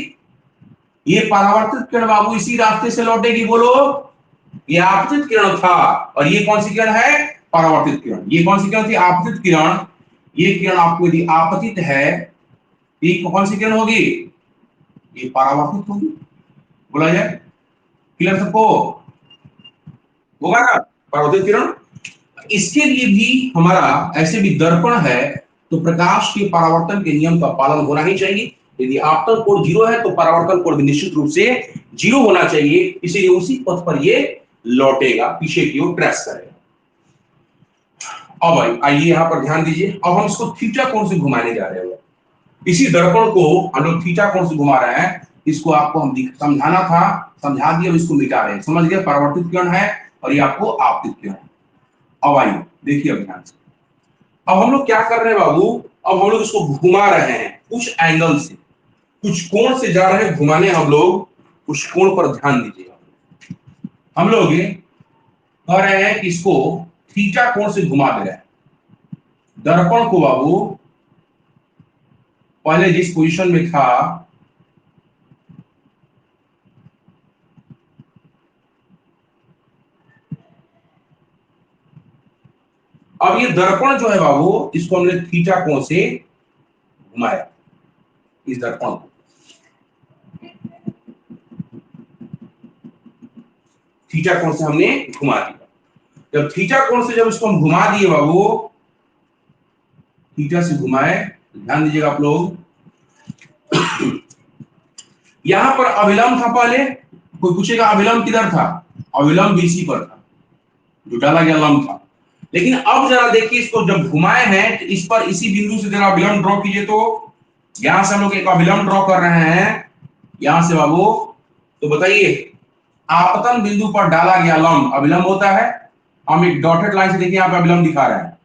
ये परावर्तित किरण बाबू इसी रास्ते से लौटेगी, बोलो। ये आपतित किरण था, और ये कौन सी किरण है? परावर्तित किरण। ये कौन सी किरण थी? आपतित किरण। ये किरण आपको यदि आपतित है, ये कौन सी किरण होगी? ये परावर्तित होगी, बोला जाए। क्लियर सबको? होगा ना परावर्तित किरण? इसके लिए भी हमारा ऐसे भी दर्पण है, तो प्रकाश के परावर्तन के नियम का पालन होना ही चाहिए। यदि आपतन कोण 0 है तो परावर्तन कोण भी निश्चित रूप से 0 होना चाहिए, इसीलिए उसी पथ पर ये लौटेगा, पीछे की ओर ट्रेस करेगा। अब भाई आइए यहां पर ध्यान दीजिए, अब हम इसको थीटा कोण से घुमाने जा रहे हैं। इसी दर्पण को हम लोग थीटा कोण से घुमा रहे हैं, इसको आपको हम समझाना था, समझा दिया, इसको मिटा रहे हैं। समझ गए? परावर्तित किरण है और ये आपको आपतित किरण है। अब आइए देखिए अब ध्यान से, अब हम लोग क्या कर रहे हैं बाबू, अब हम लोग इसको घुमा रहे हैं कुछ एंगल से, कुछ कोण से जा रहे हैं घुमाने हम लोग, उस कोण पर ध्यान दीजिएगा। हम लोग कह रहे हैं कि इसको थीटा कोण से घुमा दे रहे हैं दर्पण को बाबू, पहले जिस पोजीशन में था अब ये दर्पण जो है बाबू, इसको हमने थीटा कोण से घुमाया, इस दर्पण को थीटा कोण से हमने घुमा दिया। जब थीटा कोण से जब इसको हम घुमा दिए बाबू, थीटा से घुमाए, ध्यान दीजिएगा आप लोग। यहां पर अविलंब था पहले, कोई पूछेगा अविलंब किधर था? अविलंब बीसी पर था, जो डाला गया लंब था। लेकिन अब जरा देखिए, इसको जब घुमाए हैं तो इस पर इसी बिंदु से जरा अविलंब ड्रॉ कीजिए। तो यहां से हम लोग एक अविलंब ड्रॉ कर रहे हैं, यहां से बाबू। तो बताइए, आपतन बिंदु पर डाला गया लंब अविलंब होता है। हम एक डॉटेड लाइन से देखिए, यहां पे अविलंब दिखा रहे हैं,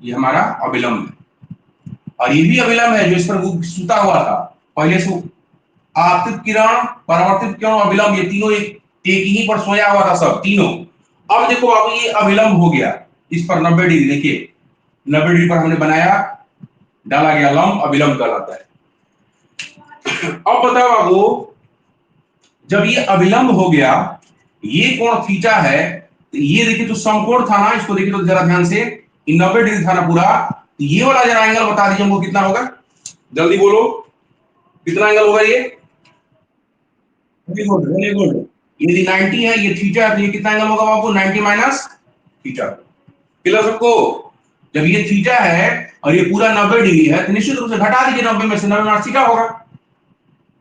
ये हमारा अविलंब है। और ये भी अविलंब है जो इस पर सूता हुआ था पहले से। आपतित किरण, परावर्तित किरण, अविलंब, ये तीनों एक ही पर सोया हुआ था सब तीनों। अब देखो बाबू, ये अविलंब हो गया इस पर 90 डिग्री, देखिए 90 डिग्री पर हमने बनाया, डाला गया लंब, अविलंब कहलाता है। अब बताओ बाबू, जब ये अविलंब हो गया, ये कोण थीटा है, तो ये देखिए तो समकोण था ना, इसको देखिए तो जरा ध्यान से, 90 डिग्री था ना पूरा, तो ये वाला जरा एंगल बता दीजिए हमको कितना होगा, जल्दी बोलो कितना एंगल होगा ये? Very good, very good. यदि 90 है, ये थीटा है, तो ये कितना एंगल होगा बाबू? 90 माइनस थीटा। क्लियर सबको? जब ये थीटा है और ये पूरा 90 डिग्री है तो निश्चित रूप से घटा दीजिए 90 में से, 90 माइनस थीटा होगा।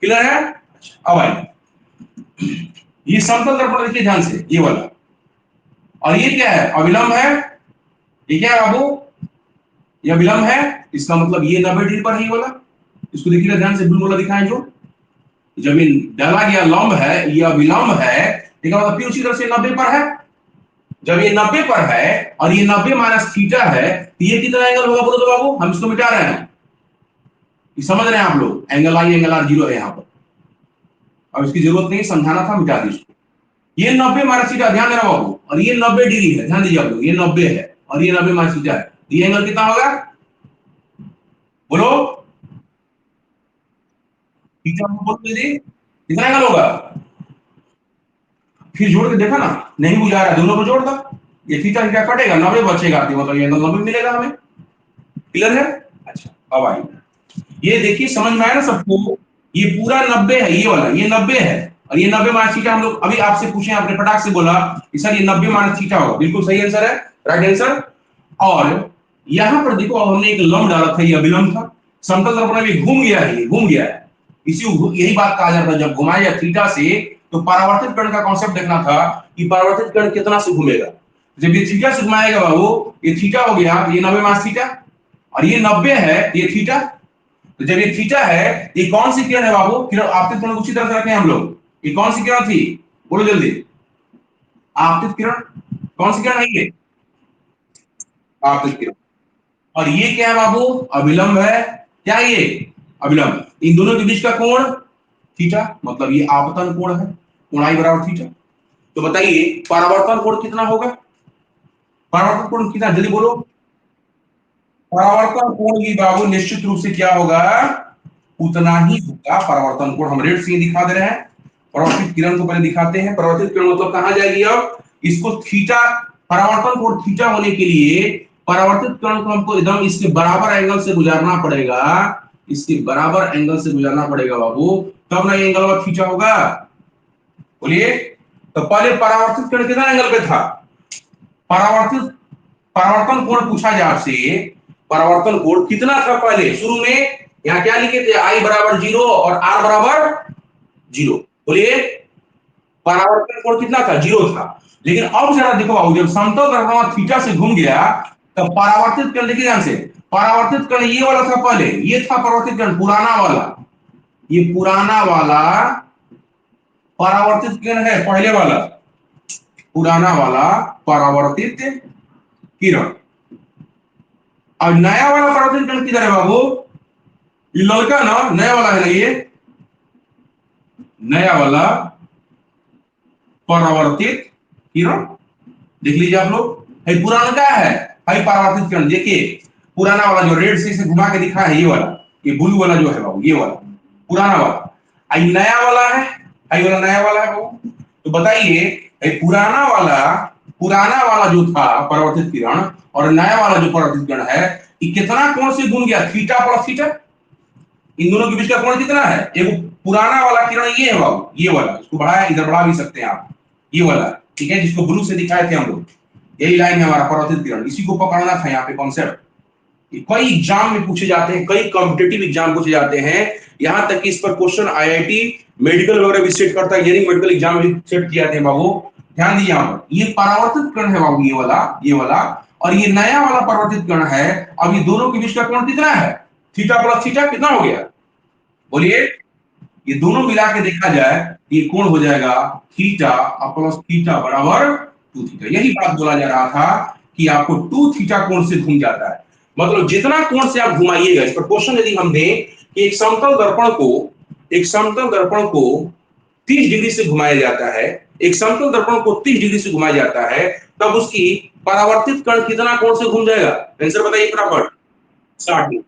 क्लियर है? अच्छा, अब आइए ये समतल दर्पण देखिए ध्यान से, ये वाला, और ये क्या है? अविलंब है। ये क्या है बाबू? ये अविलंब है, इसका मतलब ये 90 डिग्री पर है ये वाला। इसको देखिएगा ध्यान से, ब्लू वाला दिखाएं जो, जब ये डाला गया लंब है, ये अविलंब है, ठीक है, मतलब फिर उसी तरह से 90 पर है। जब ये 90 पर है और ये 90 माइनस थीटा है तो ये कितना एंगल होगा बोलो तो बाबू? हम इसको मिटा रहे हैं, ये समझ रहे हैं आप लोग? Angle I angle R zero है यहाँ पर, अब इसकी जरूरत नहीं, समझाना था, मिटा दी इसको। ये 90 माइनस थीटा, ध्यान देना बाबू, और ये 90 डिग्री है, ध्यान दीजिए आप लोग, ये 90 है और ये 90 माइनस थीटा है, ये एंगल कितना होगा बोलो? थीटा बोल दीजिए, कितना एंगल होगा? फिर जोड़ के देखा ना, नहीं बुझा रहा, दोनों को जोड़ दो, ये थीटा थीटा कटेगा, 90 बचेगा, मतलब ये एंगल 90 मिलेगा हमें। क्लियर है? अच्छा, अब आइए, ये देखिए समझ में आया ना सबको? ये पूरा 90 है, ये वाला, ये 90 है और ये 90 माइनस थीटा। हम लोग अभी आपसे पूछे, आपने फटाक से बोला कि सर ये 90 माइनस थीटा होगा, बिल्कुल सही आंसर है, राइट आंसर। और यहां पर देखो, हमने एक लंब डाला था, ये अभिलंब था, समतल दर्पण में घूम गया है, ये घूम गया है, इसी यही बात कहा जाता है, जब घुमाया थीटा से तो परावर्तित कण का कॉन्सेप्ट देखना था कि परावर्तित कण कितना से घूमेगा। जब ये थीटा से घुमाएगा बाबू, ये थीटा हो गया, ये 90 माइनस थीटा, और ये 90 है, ये थीटा। तो जब ये थीटा है, ये कौन सी किरण है बाबू? किरण आपतित किरण उसी तरह से रखें हम लोग, ये कौन सी किरण थी बोलो जल्दी? आपतित किरण, कौन सी किरण है ये? आपतित किरण। और ये क्या है बाबू? अभिलंब है। क्या ये? अभिलंब। इन दोनों के बीच का कोण थीटा, मतलब ये आपतन कोण है, कोणाई बराबर थीटा। तो बताइए परावर्तन कोण कितना होगा? परावर्तन कोण कितना, जल्दी बोलो? परावर्तन कोण की बाबू निश्चित रूप से क्या होगा? उतना ही होगा परावर्तन कोण। हम रेड से दिखा दे रहे हैं, परावर्तित किरण को पहले दिखाते हैं। परावर्तित किरण मतलब कहां जाएगी? अब इसको थीटा, परावर्तन कोण थीटा होने के लिए परावर्तित किरण को हमको एकदम इसके बराबर एंगल से गुजारना पड़ेगा, इसके बराबर एंगल से गुजारना पड़ेगा बाबू, तब ना ये एंगल थीटा होगा। बोलिए, तो पहले परावर्तित किरण कितना एंगल पे था? परावर्तित, परावर्तन कोण पूछा जाए आपसे, परावर्तन कोण कितना था पहले शुरू में? यहां क्या लिखे थे? आई बराबर 0 और आर बराबर 0। बोलिए, परावर्तन कोण कितना था? 0 था। लेकिन अब जरा देखो बाबू, जब समतल दर्पण थीटा से घूम गया तो परावर्तित कण, देखिए ध्यान से, परावर्तित कण ये वाला था पहले, ये था परावर्तित कण पुराना वाला, ये पुराना वाला परावर्तित किरण है, पहले वाला पुराना वाला परावर्तित किरण। और नया वाला परावर्तित किरण किधर है बाबू? ये लड़का ना, नया वाला है ना, ये नया वाला परावर्तित किरण, देख लीजिए आप लोग, है पुराना क्या है? है परावर्तित किरण। देखिए पुराना वाला जो रेड से घुमा के दिखा है, ये वाला, ये ब्लू वाला जो है बाबू, ये वाला पुराना वाला, आई नया वाला है, आई वाला नया वाला है बाबू। तो बताइए, पुराना वाला जो था परावर्तित किरण और नया वाला जो परावर्तित किरण है, ये कितना कोण से घूम गया? Theta plus theta. इन दोनों के बीच का कोण कितना है? एक पुराना वाला किरण ये है बाबू, ये वाला, इसको बढ़ाया, इधर बढ़ा भी सकते हैं आप, ये वाला, ठीक है, जिसको ब्लू से दिखाए थे हम लोग, यही लाइन है हमारा परावर्तित किरण, इसी को पकड़ना था यहाँ पे कॉन्सेप्ट। कई एग्जाम में पूछे जाते हैं, कई कॉम्पिटिटिव एग्जाम पूछे जाते हैं, यहां तक कि इस पर क्वेश्चन आईआईटी मेडिकल वगैरह भी सेट करता है, यानी मेडिकल एग्जाम भी सेट किया थे बाबू। ध्यान दीजिए, यहाँ पर ये परावर्तित कण है बाबू, ये वाला और ये नया वाला परावर्तित कण है। अब ये दोनों के बीच का कोण कितना है? थीटा प्लस थीटा, कितना हो गया बोलिए? ये दोनों मिला के देखा जाए, ये कोण हो जाएगा थीटा प्लस थीटा बराबर 2 थीटा। यही बात बोला जा रहा था कि आपको 2 थीटा कोण से घूम जाता है, मतलब जितना कोण से आप घुमाइएगा। इस पर क्वेश्चन यदि हम दें कि एक समतल दर्पण को 30 डिग्री से घुमाया जाता है, एक समतल दर्पण को 30 डिग्री से घुमाया जाता है, तब उसकी परावर्तित कण कितना कोण से घूम जाएगा? आंसर बताइए फटाफट। 60 डिग्री।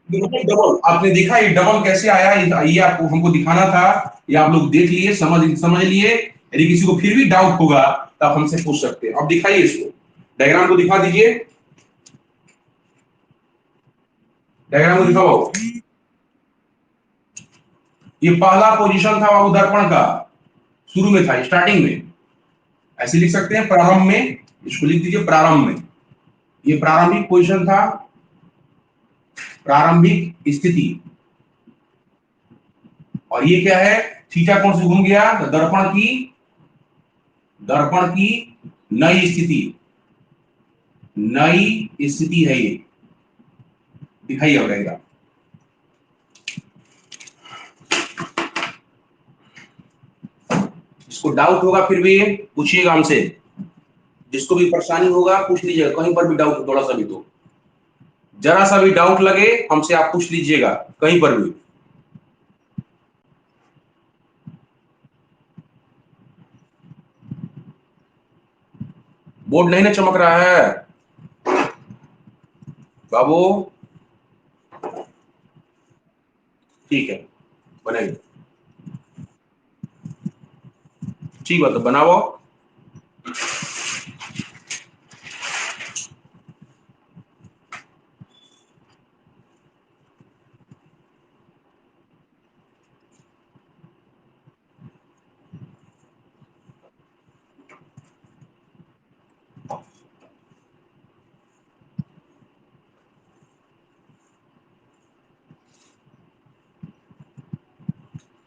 डबल, आपने देखा ये डबल कैसे आया? ये आपको हमको दिखाना था, ये आप लोग देख लिए, समझ लिए। यदि किसी को फिर भी डाउट होगा तो आप हमसे पूछ सकते हैं। अब दिखाइए इसको, डायग्राम को दिखा दीजिए, डायग्राम को दिखाओ। ये पहला पोजीशन था बाबू दर्पण का, शुरू में था, स्टार्टिंग में, ऐसे लिख सकते हैं प्रारंभ में, इसको लिख दीजिए प्रारंभ में। ये प्रारंभिक पोजीशन था, प्रारंभिक स्थिति। और ये क्या है, थीटा कौन से घूम गया, तो दर्पण की नई स्थिति, नई स्थिति है ये, दिखाई अब रहेगा। इसको डाउट होगा फिर भी पूछिएगा हमसे, जिसको भी परेशानी होगा पूछ लीजिएगा, कहीं पर भी डाउट थोड़ा सा भी, तो जरा सा भी डाउट लगे हमसे आप पूछ लीजिएगा कहीं पर भी। बोर्ड नहीं ना चमक रहा है बाबू? ठीक है, बनाइए। ठीक बात, तो बनाओ।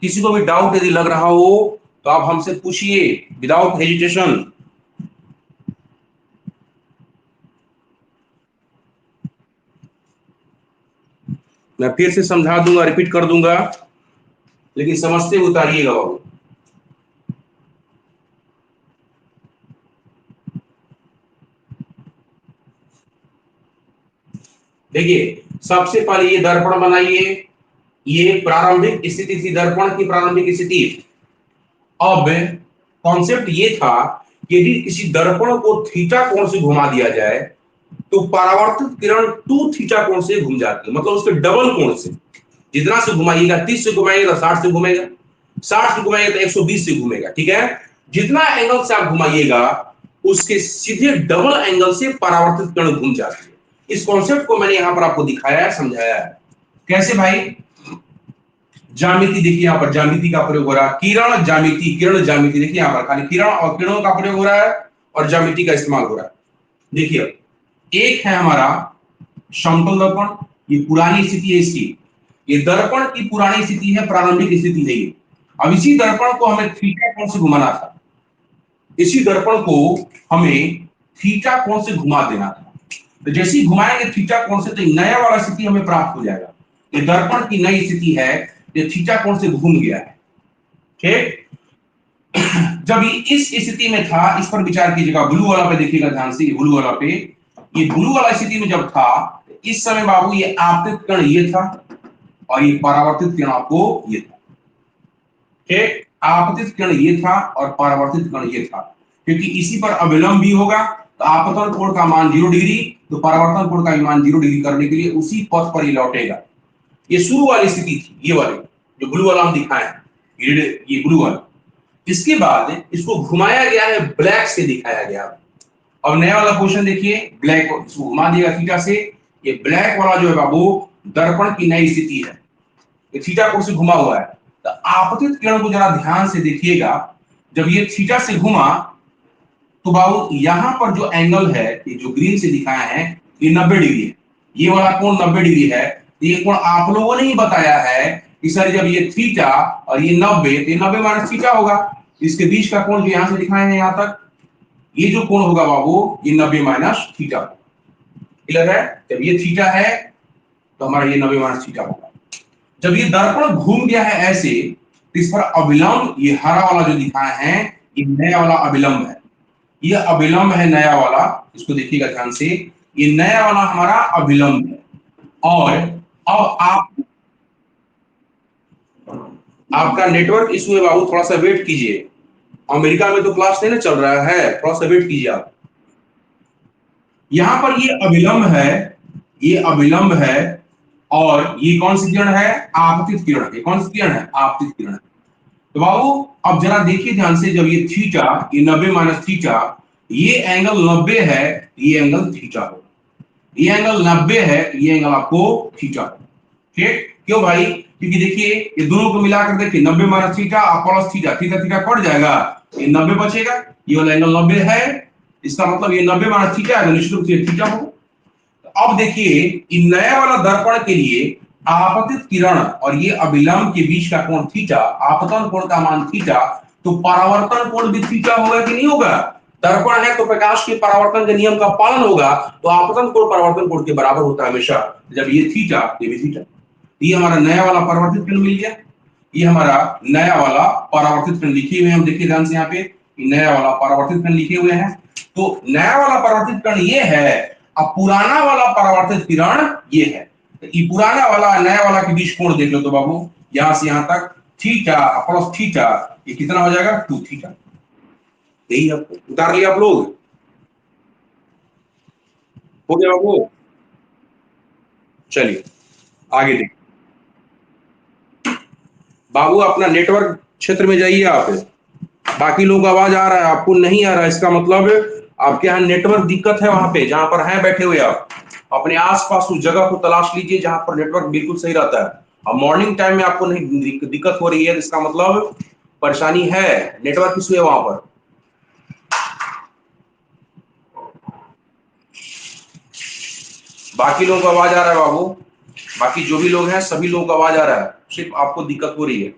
किसी को भी डाउट यदि लग रहा हो तो आप हमसे पूछिए विदाउट हेजिटेशन। मैं फिर से समझा दूंगा, रिपीट कर दूंगा, लेकिन समझते उतारिएगा बाबू। देखिए, सबसे पहले ये दर्पण बनाइए, ये प्रारंभिक स्थिति थी, दर्पण की प्रारंभिक स्थिति। अब कॉन्सेप्ट ये था कि यदि किसी दर्पण को थीटा कोण से घुमा दिया जाए तो परावर्तित किरण 2 थीटा कोण से घूम जाती है, मतलब उसके डबल कोण से। जितना से घुमाइएगा, 30 से घुमाइएगा तो 60 से घूमेगा, 60 से घुमाइएगा तो 120 से घूमेगा, ठीक है। जितना एंगल से आप घुमाइएगा उसके सीधे डबल एंगल से परावर्तित किरण घूम जाती है। इस कॉन्सेप्ट को मैंने यहां पर आपको दिखाया है, समझाया है। कैसे भाई? ज्यामिति देखिए, यहां पर ज्यामिति का प्रयोग हो रहा है, किरण ज्यामिति, किरण ज्यामिति। देखिए यहां पर खाली किरण और किरणों का प्रयोग हो रहा है और ज्यामिति का इस्तेमाल हो रहा है। देखिए, एक है हमारा समतल दर्पण, ये पुरानी स्थिति है इसकी, ये दर्पण की पुरानी स्थिति है, प्रारंभिक स्थिति है ये। अब इसी दर्पण को हमें थीटा कोण से घुमाना था, इसी दर्पण को हमें थीटा कोण से घुमा देना था। तो जैसे ही घुमाएंगे थीटा कोण से, तो नया वाला स्थिति हमें प्राप्त हो जाएगा। ये दर्पण की नई स्थिति है, ये थीटा कोण से घूम गया है, ठीक। जब ये इस स्थिति में था, इस पर विचार कीजिएगा, ब्लू वाला पे देखिएगा ध्यान से, ब्लू वाला पे, ये ब्लू वाला स्थिति में जब था, इस समय बाबू ये आपतित किरण ये था और ये परावर्तित किरण आपको ये था, ठीक। आपतित किरण ये था और परावर्तित किरण ये था, क्योंकि इसी पर अविलंब भी होगा, तो आपतन कोण का मान 0 डिग्री, तो परावर्तन कोण का मान 0 डिग्री करने के लिए उसी पथ पर ही लौटेगा। ये शुरू वाली स्थिति थी, ये वाली जो ब्लू वाला हम दिखाए, ये ब्लू वाला। इसके बाद इसको घुमाया गया है, ब्लैक से दिखाया गया। अब नया वाला क्वेश्चन देखिए, ब्लैक इसको घुमा दिया थीटा से, ये ब्लैक वाला जो है बाबू दर्पण की नई स्थिति है, ये थीटा कोण से घुमा हुआ है। तो आपतित किरण को जरा ध्यान से देखिएगा, जब ये थीटा से घुमा तो बाबू यहां पर जो एंगल है, ये जो ग्रीन से दिखाया है, ये 90 डिग्री है, ये वाला कोण 90 डिग्री है। ये कोण आप लोगों ने ही बताया है कि सर जब ये थीटा और ये 90, तो ये 90 माइनस थीटा होगा, इसके बीच का कोण जो यहां से दिखाए हैं यहां तक, ये जो कोण होगा बाबू ये 90 माइनस थीटा। क्लियर है? जब ये थीटा है तो हमारा ये 90 माइनस थीटा होगा। जब ये दर्पण घूम गया है ऐसे, तो इस पर अविलंब, ये हरा वाला जो दिखाया है, ये नया वाला अविलंब है, ये अविलंब है नया वाला, इसको देखिएगा ध्यान से, ये नया वाला हमारा अविलंब है। और अब आपका नेटवर्क इशू है बाबू, थोड़ा सा वेट कीजिए, अमेरिका में तो क्लास नहीं ना चल रहा है, थोड़ा सा वेट कीजिए आप। यहां पर ये अविलंब है, ये अविलंब है, और ये कौन सी किरण है? आपतित किरण। ये कौन सी किरण है? आपतित किरण है। तो बाबू अब जरा देखिए ध्यान से, जब ये थीटा, ये 90 माइनस थीटा, ये एंगल 90 है, ये एंगल थीटा होगा, ये एंगल 90 है, ये एंगल आपको थीटा होगा, ठीक। क्यों भाई? क्योंकि देखिए ये दोनों को मिलाकर देखिए, 90 माइनस थीटा और plus theta, theta theta cut जाएगा, ये 90 बचेगा, ये वाला एंगल 90 है, इसका मतलब ये 90 माइनस थीटा है, निश्चित रूप से थीटा होगा। अब देखिए इन नया वाला दर्पण के लिए आपतित किरण और ये अभिलंब के बीच का कोण थीटा, आपतन कोण का मान थीटा, तो परावर्तन कोण भी थीटा होगा कि नहीं होगा? दर्पण है तो प्रकाश के परावर्तन के नियम का पालन होगा, तो आपतन कोण परावर्तन कोण के बराबर होता है हमेशा। जब ये थीटा, ये भी थीटा। ये हमारा नया वाला परावर्तित किरण मिल गया। ये हमारा नया वाला परावर्तित किरण लिखे हुए हम देखिए ध्यान से, यहाँ पे नया वाला परावर्तित किरण लिखे हुए हैं। तो नया वाला परावर्तित किरण ये है, अब पुराना वाला परावर्तित किरण ये है। तो ये पुराना वाला नया वाला के बीच कोण देख लो तो बाबू, यहां से यहां तक थीटा प्लस थीटा, ये कितना हो जाएगा? 2 थीटा। यही आपको उतार लिया आप लोग, हो गया बाबू। चलिए आगे देखिए बाबू, अपना नेटवर्क क्षेत्र में जाइए आप। बाकी लोग आवाज आ रहा है, आपको नहीं आ रहा है, इसका मतलब आपके यहाँ नेटवर्क दिक्कत है। वहां पे जहां पर है बैठे हुए आप अपने आसपास उस जगह को तलाश लीजिए जहां पर नेटवर्क बिल्कुल सही रहता है। अब मॉर्निंग टाइम में आपको नहीं दिक्कत हो रही है, इसका मतलब परेशानी है, नेटवर्क इशू है वहां पर। बाकी लोगों को आवाज आ रहा है बाबू, बाकी जो भी लोग हैं सभी लोगों को आवाज आ रहा है, सिर्फ आपको दिक्कत हो रही है।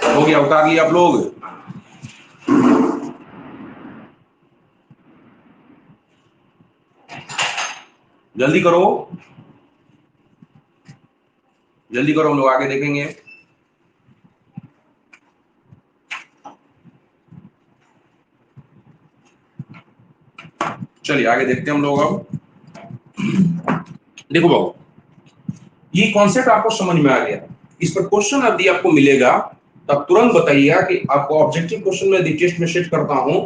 हो गया, उतार लिया आप लोग? जल्दी करो, जल्दी करो, हम लोग आगे देखेंगे। चलिए आगे देखते हैं हम लोग। अब देखो बाबू, ये कॉन्सेप्ट आपको समझ में आ गया। इस पर क्वेश्चन यदि आपको मिलेगा तब तुरंत बताइएगा कि आपको ऑब्जेक्टिव क्वेश्चन में टेस्ट में सेट करता हूं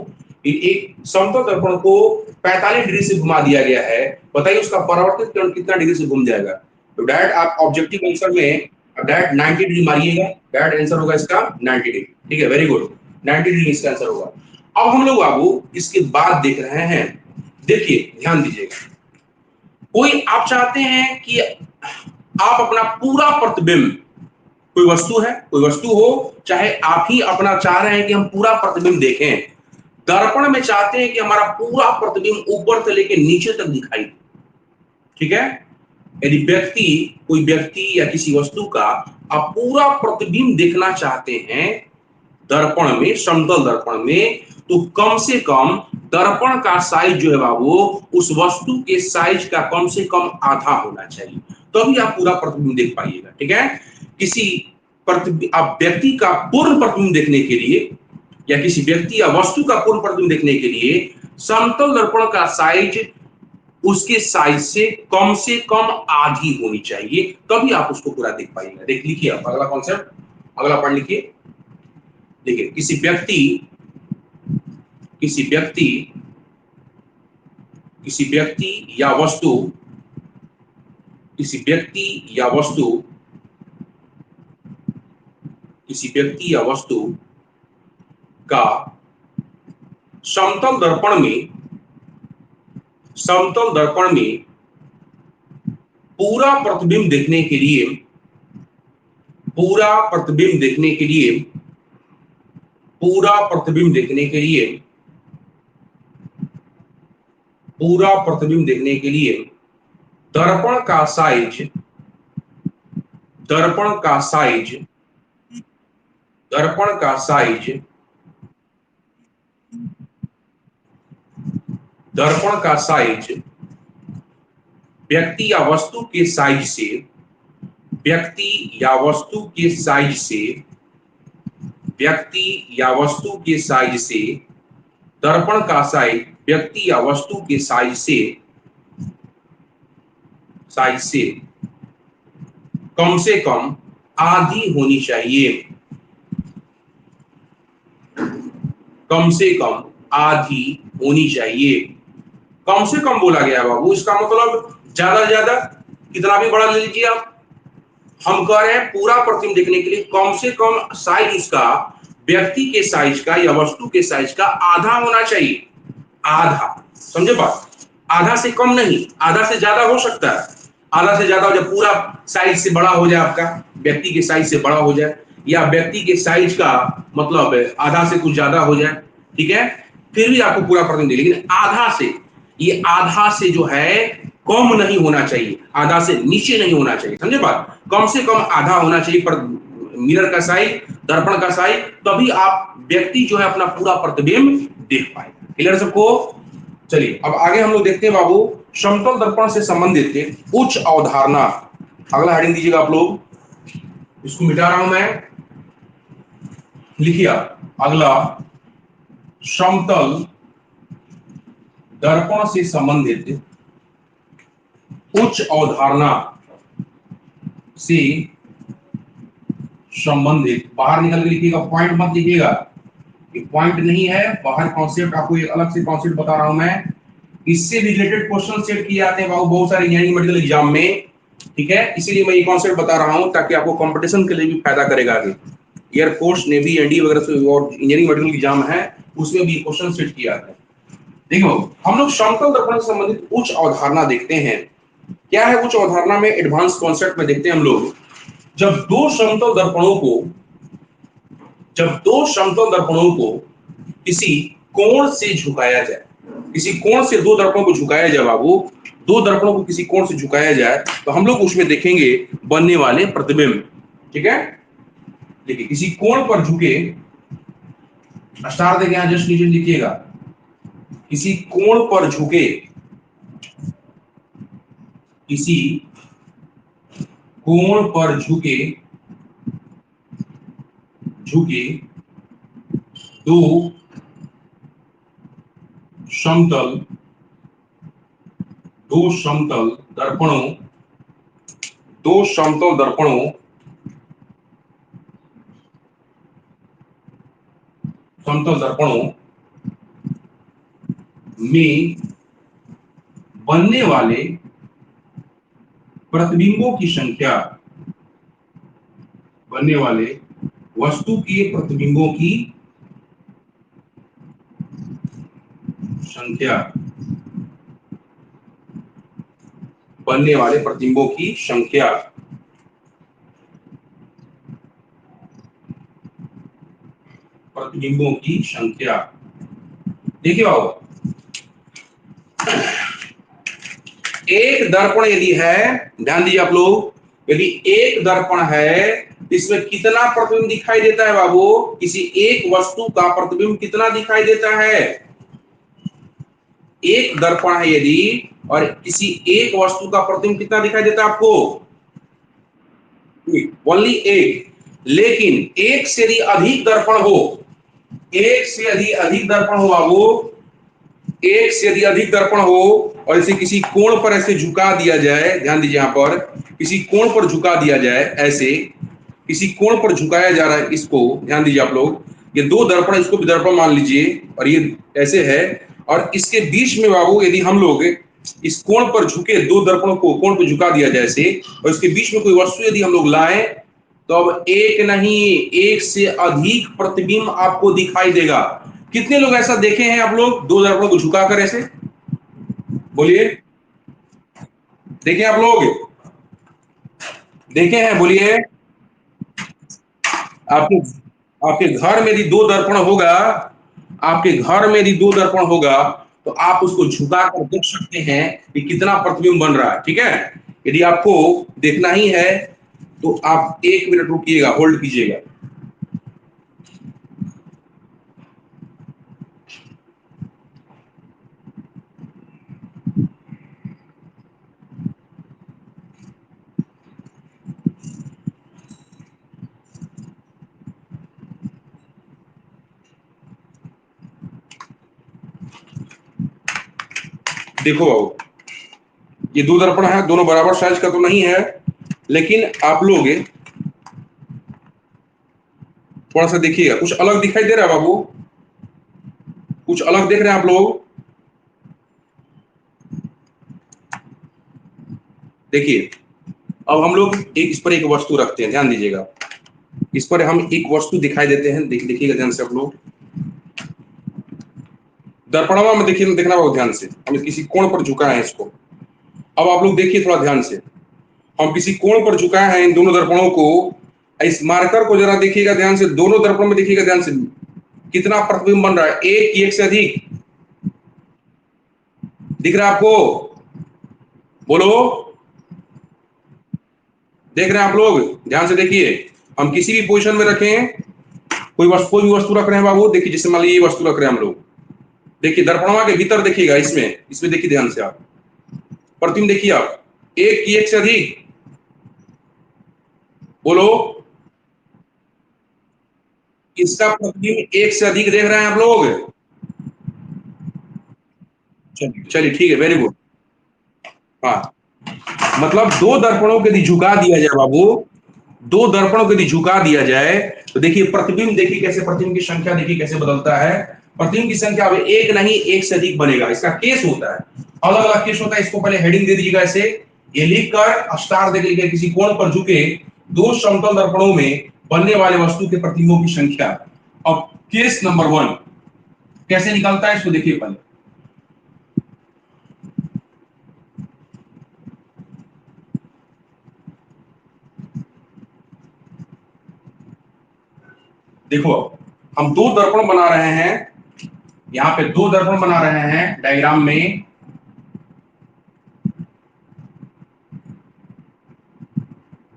कि एक समतल दर्पण को 45 डिग्री से घुमा दिया गया है, बताइए उसका परावर्तित किरण कितना डिग्री से घूम जाएगा? तो डायरेक्ट आप ऑब्जेक्टिव आंसर में डायरेक्ट 90 डिग्री मारिएगा, डायरेक्ट आंसर होगा इसका 90 डिग्री। ठीक है, वेरी गुड, 90 डिग्री इसका आंसर होगा। अब हम लोग बाबू इसके बाद देख रहे हैं, देखिए ध्यान दीजिएगा, कोई आप चाहते हैं कि आप अपना पूरा प्रतिबिंब, कोई वस्तु है, कोई वस्तु हो, चाहे आप ही अपना चाह रहे हैं कि हम पूरा प्रतिबिंब देखें, दर्पण में चाहते हैं कि हमारा पूरा प्रतिबिंब ऊपर से लेकर नीचे तक दिखाई दे। ठीक है, यदि व्यक्ति, कोई व्यक्ति या किसी वस्तु का आप पूरा प्रतिबिंब देखना चाहते हैं दर्पण में, समतल दर्पण में, तो कम से कम दर्पण का साइज जो है बाबू उस वस्तु के साइज का कम से कम आधा होना चाहिए, तभी आप पूरा प्रतिबिंब देख पाइएगा। ठीक है, किसी आप व्यक्ति का पूर्ण प्रतिबिंब देखने के लिए या किसी व्यक्ति या वस्तु का पूर्ण प्रतिबिंब देखने के लिए समतल दर्पण का साइज उसके साइज से कम आधी होनी चाहिए, तभी आप उसको पूरा देख पाइएगा। देख लिखिए आप अगला कॉन्सेप्ट, अगला पढ़ लिखिए। देखिए किसी व्यक्ति या वस्तु, किसी व्यक्ति या वस्तु का समतल दर्पण में पूरा प्रतिबिंब देखने के लिए दर्पण का साइज व्यक्ति या वस्तु के साइज से दर्पण का साइज व्यक्ति या वस्तु के साइज से कम से कम आधी होनी चाहिए, कम से कम आधी होनी चाहिए। कम से कम बोला गया बाबू, इसका मतलब ज्यादा ज्यादा कितना भी बड़ा ले लीजिए आप, हम कह रहे हैं पूरा प्रतिबिंब देखने के लिए कम से कम साइज उसका व्यक्ति के साइज का या वस्तु के साइज का आधा होना चाहिए, आधा, समझे बात? आधा से कम नहीं, आधा से ज्यादा हो सकता है। आधा से ज्यादा हो जाए, पूरा साइज से बड़ा हो जाए, आपका व्यक्ति के साइज से बड़ा हो जाए, या व्यक्ति के साइज का मतलब आधा से कुछ ज्यादा हो जाए, ठीक है, फिर भी आपको पूरा प्रतिबिंब। लेकिन आधा से, ये आधा से जो है कम नहीं होना चाहिए, आधा से नीचे नहीं होना चाहिए, समझे बात? कम से कम आधा होना चाहिए पर मिरर का साइज, दर्पण का साइज, तभी आप व्यक्ति जो है अपना पूरा प्रतिबिंब देख पाए। क्लियर सबको? चलिए अब आगे हम लोग देखते हैं बाबू, समतल दर्पण से संबंधित उच्च अवधारणा। अगला हेडिंग दीजिएगा आप लोग, इसको मिटा रहा हूं मैं, लिखिए अगला, समतल दर्पण से संबंधित उच्च अवधारणा से संबंधित। बाहर निकल के लिखिएगा, पॉइंट मत लिखिएगा, ये पॉइंट नहीं है, बाहर कॉन्सेप्ट आपको एक अलग से कॉन्सेप्ट बता रहा हूं मैं। इससे रिलेटेड क्वेश्चन सेट किए जाते हैं बाबू बहुत सारे इंजीनियरिंग मेडिकल एग्जाम में, ठीक है, इसीलिए मैं ये कॉन्सेप्ट बता रहा हूं ताकि आपको कंपटीशन के लिए भी फायदा करेगा आगे। एयरफोर्स, नेवी, एनडी वगैरह से और इंजीनियरिंग मेडिकल एग्जाम है, उसमें भी क्वेश्चन सेट किया जाता है। देखो हम लोग समतल दर्पण से संबंधित उच्च अवधारणा देखते हैं। क्या है उच्च अवधारणा में? एडवांस कॉन्सेप्ट में देखते हैं हम लोग। जब दो समतल दर्पणों को किसी कोण से झुकाया जाए, किसी कोण से दो दर्पणों को झुकाया जाए बाबू, दो दर्पणों को किसी कोण से झुकाया जाए तो हम लोग उसमें देखेंगे बनने वाले प्रतिबिंब, ठीक है। देखिए किसी कोण पर झुके, स्टार देके यहां जस्ट नीचे लिखिएगा, किसी कोण पर झुके, किसी कोण पर झुके दो समतल दर्पणों में बनने वाले प्रतिबिंबों की संख्या, बनने वाले वस्तु के प्रतिबिंबों की संख्या, बनने वाले प्रतिबिंबों की संख्या, प्रतिबिंबों की संख्या। देखिए बाबू, एक दर्पण यदि है, ध्यान दीजिए आप लोग, यदि एक दर्पण है, इसमें कितना प्रतिबिंब दिखाई देता है बाबू? किसी एक वस्तु का प्रतिबिंब कितना दिखाई देता है? एक दर्पण है यदि, और किसी एक वस्तु का प्रतिबिंब कितना दिखाई देता है आपको? ओनली एक। लेकिन एक से यदि अधिक दर्पण हो, एक से यदि अधिक दर्पण हो बाबू, एक से यदि अधिक दर्पण हो और इसे किसी कोण पर ऐसे झुका दिया जाए, ध्यान दीजिए यहां पर, किसी कोण पर झुका दिया जाए, ऐसे किसी कोण पर झुकाया जा रहा है इसको, ध्यान दीजिए आप लोग, ये दो दर्पण, इसको भी दर्पण मान लीजिए और ये ऐसे है, और इसके बीच में बाबू यदि हम लोग इस कोण पर झुके, दो दर्पणों को कोण पर झुका दिया जाए ऐसे, और इसके बीच में कोई वस्तु यदि हम लोग लाएं, तो अब एक नहीं, एक से अधिक प्रतिबिंब आपको दिखाई देगा। कितने लोग ऐसा देखे हैं आप लोग, दो दर्पणों को झुकाकर ऐसे? बोलिए, देखे आप लोग? देखे हैं? बोलिए। आपके आपके घर में यदि दो दर्पण होगा, आपके घर में यदि दो दर्पण होगा, तो आप उसको झुका कर देख सकते हैं कि कितना प्रतिबिंब बन रहा है, ठीक है। यदि आपको देखना ही है तो आप 1 मिनट रुकिएगा, होल्ड कीजिएगा। देखो बाबू, ये दो दर्पण है, दोनों बराबर साइज का तो नहीं है, लेकिन आप लोग थोड़ा सा देखिएगा, कुछ अलग दिखाई दे रहा है बाबू, कुछ अलग देख रहे हैं आप लोग? देखिए, अब हम लोग एक इस पर एक वस्तु रखते हैं, ध्यान दीजिएगा, इस पर हम एक वस्तु दिखाई देते हैं, देखिएगा ध्यान से आप लोग, दर्पणवा में देखिए, देखना बहुत ध्यान से, हम किसी कोण पर झुकाए हैं इसको। अब आप लोग देखिए थोड़ा ध्यान से, हम किसी कोण पर झुकाए हैं इन दोनों दर्पणों को। इस मार्कर को जरा देखिएगा ध्यान से, दोनों दर्पणों में देखिएगा ध्यान से, कितना प्रतिबिंब बन रहा है, एक की एक से अधिक दिख रहा है आपको? बोलो, देख रहे हैं आप लोग? ध्यान से देखिए, हम किसी भी पोजीशन में रखें, कोई भी वस्तु रख रहे हैं बाबू, देखिए जैसे मान लीजिए ये वस्तु रख रहे हैं हम लोग, देखिए दर्पणवा के भीतर देखिएगा, इसमें देखिए ध्यान से आप, प्रतिबिंब देखिए आप, एक की एक से अधिक, बोलो, इसका प्रतिबिंब एक से अधिक देख रहे हैं आप लोग? चलिए चलिए ठीक है, वेरी गुड। हाँ, मतलब दो दर्पणों को यदि झुका दिया जाए बाबू, दो दर्पणों को यदि झुका दिया जाए तो देखिए प्रतिबिंब, देखिए कैसे प्रतिबिंब की संख्या देखिए कैसे बदलता है। प्रतिबिंब की संख्या अब एक नहीं एक से अधिक बनेगा, इसका केस होता है, अलग अलग केस होता है। इसको पहले हेडिंग दे दीजिएगा ऐसे, ये लिखकर स्टार दे दीजिएगा, किसी कोण पर झुके दो समतल दर्पणों में बनने वाले वस्तु के प्रतिबिंबों की संख्या। अब केस नंबर 1 कैसे निकलता है इसको देखिए पहले। देखो, हम दो दर्पण बना रहे हैं, यहां पे दो दर्पण बना रहे हैं डायग्राम में।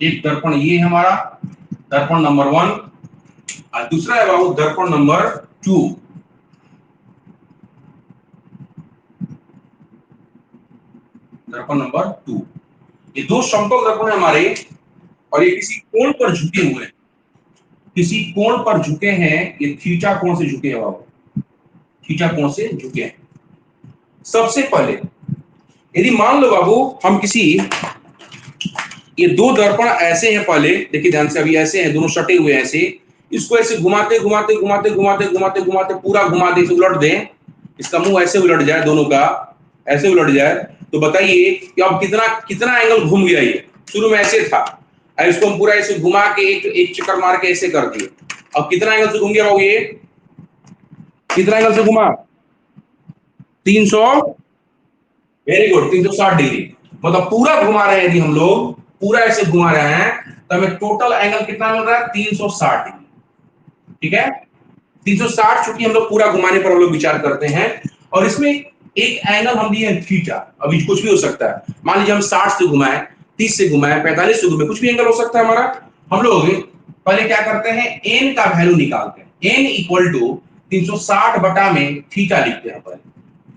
एक दर्पण ये हमारा दर्पण नंबर 1, और दूसरा है बाबू दर्पण नंबर 2। दर्पण नंबर 2, ये दो समतल दर्पण है हमारे, और ये किसी कोण पर झुके हुए हैं, किसी कोण पर झुके हैं, ये थीटा कोण से झुके हैं बाबू, थीटा कोण से झुके हैं। सबसे पहले यदि मान लो बाबू हम किसी, ये दो दर्पण ऐसे हैं, पहले देखिए ध्यान से, अभी ऐसे हैं दोनों सटे हुए ऐसे, इसको ऐसे घुमाते घुमाते घुमाते घुमाते घुमाते घुमाते पूरा घुमा दे, उलट दें, इसका मुंह ऐसे उलट जाए, दोनों का ऐसे उलट जाए, तो बताइए कि अब कितना कितना एंगल घूम गया। ये शुरू में ऐसे था, अब इसको हम पूरा ऐसे घुमा के एक एक चक्कर मार के ऐसे कर दिए, अब कितना एंगल से घूम गया बाबू? ये कितना एंगल से घुमा? 300, वेरी गुड, 360 डिग्री। मतलब पूरा घुमा रहे हैं, यदि हम लोग पूरा ऐसे घुमा रहे हैं तो हमें टोटल एंगल कितना मिल रहा है? 360 डिग्री। ठीक है, 360, चूंकि हम लोग पूरा घुमाने पर हम लोग विचार करते हैं, और इसमें एक एंगल हम लिए थीटा। अभी कुछ भी हो सकता है, मान लीजिए हम 60 से घुमाएं, 30 से घुमाएं, 45 से घुमाएं, कुछ भी एंगल हो सकता है हमारा। हम लोग पहले क्या करते हैं, एन का वैल्यू निकालते हैं, एन इक्वल टू 360 बटा में थीटा लिखते हैं पहले।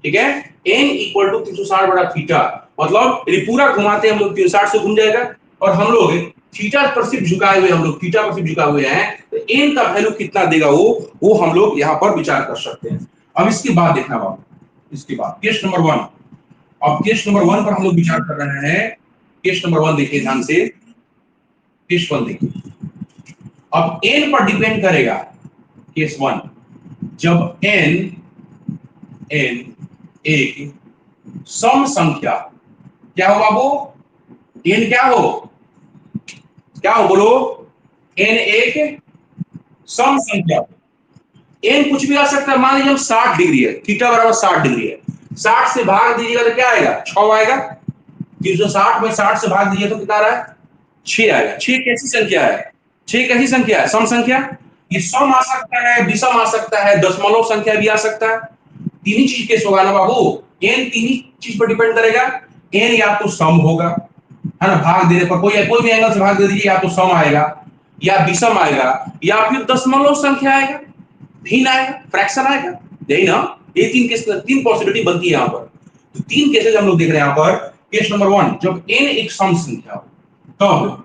ठीक है, एन इक्वल टू 360 बटा थीटा, मतलब यदि पूरा घुमाते हैं हम लोग 360 से घूम जाएगा, और हम लोग थीटा पर सिर्फ झुकाए हुए, हम लोग थीटा पर सिर्फ झुकाए हुए हैं, तो एन का वैल्यू कितना देगा वो हम लोग यहाँ पर विचार कर सकते हैं। अब इसके बाद देखना बाबू, इसके बाद केस नंबर 1। अब केस नंबर 1 पर हम लोग विचार कर रहे हैं। केस नंबर 1 देखिए ध्यान से, केस 1 देखिए, अब एन पर डिपेंड करेगा। केस 1, जब एन एन एक सम संख्या, क्या हो बाबू? एन क्या हो? क्या हो बोलो? एन एक सम संख्या। एन कुछ भी आ सकता है, मान लीजिए हम 60 डिग्री है, थीटा बराबर 60 डिग्री है, 60 से भाग दीजिएगा तो क्या आएगा? 6 आएगा। 360 में 60 से भाग दीजिए तो कितना आ रहा है? 6 आएगा। 6 कैसी संख्या है? 6 कैसी संख्या है? सम संख्या। ये सम आ सकता है, विषम आ सकता है, दशमलव संख्या भी आ सकता है। तीन ही चीज केस होगा ना बाबू, एन तीन ही चीज पर डिपेंड करेगा। एन या तो सम होगा, है ना, भाग देने पर, कोई भी एंगल से भाग दे दीजिए, या तो सम आएगा, या विषम आएगा, या फिर दशमलव संख्या आएगा, भिन्न आएगा, फ्रैक्शन आएगा, यही ना। ये तीन केस, तीन पॉसिबिलिटी बनती है यहाँ पर। तो तीन केसेस हम लोग देख रहे हैं यहाँ पर। केस नंबर 1, जब एन एक सम संख्या हो, तब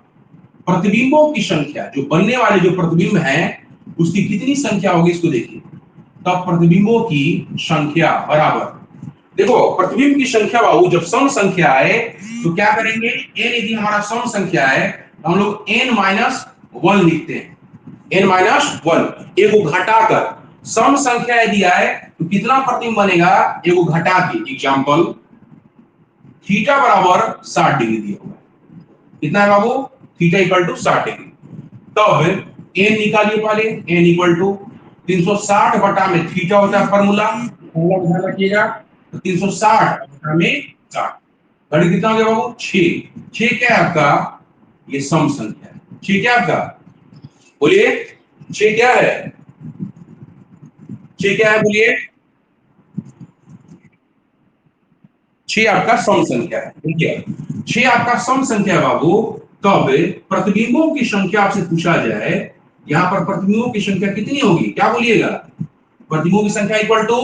प्रतिबिंबों की संख्या, जो बनने वाले जो प्रतिबिंब हैं उसकी कितनी संख्या होगी, इसको देखिए। तब प्रतिबिंबों की संख्या बराबर, देखो प्रतिबिंब की संख्या बाबू जब सम संख्या है तो क्या करेंगे, एन यदि हमारा सम संख्या है तो हम लोग n माइनस 1 लिखते हैं, n माइनस 1, एगो घटाकर। सम संख्या यदि आए तो कितना प्रतिबिंब बनेगा, एगो घटा के। एग्जांपल, थीटा बराबर 60 डिग्री दिया हुआ है, कितना है बाबू? Theta equal to 60 degree. तब n निकालिए पहले, n इक्वल टू 360 बटा में थीटा होता है फॉर्मूला, ध्यान रखिएगा। तो 360 में 60, घड़ी कितना हो गया बाबू? 6। 6 क्या है आपका? ये सम संख्या है। 6 क्या आपका? बोलिए, 6 क्या है? 6 क्या है बोलिए? 6 आपका सम संख्या है। ठीक है, 6 आपका सम संख्या है बाबू। तब प्रतिबिंबों की संख्या आपसे पूछा जाए, यहां पर प्रतिबिंबों की संख्या कितनी होगी? क्या बोलिएगा? प्रतिबिंबों की संख्या इक्वल टू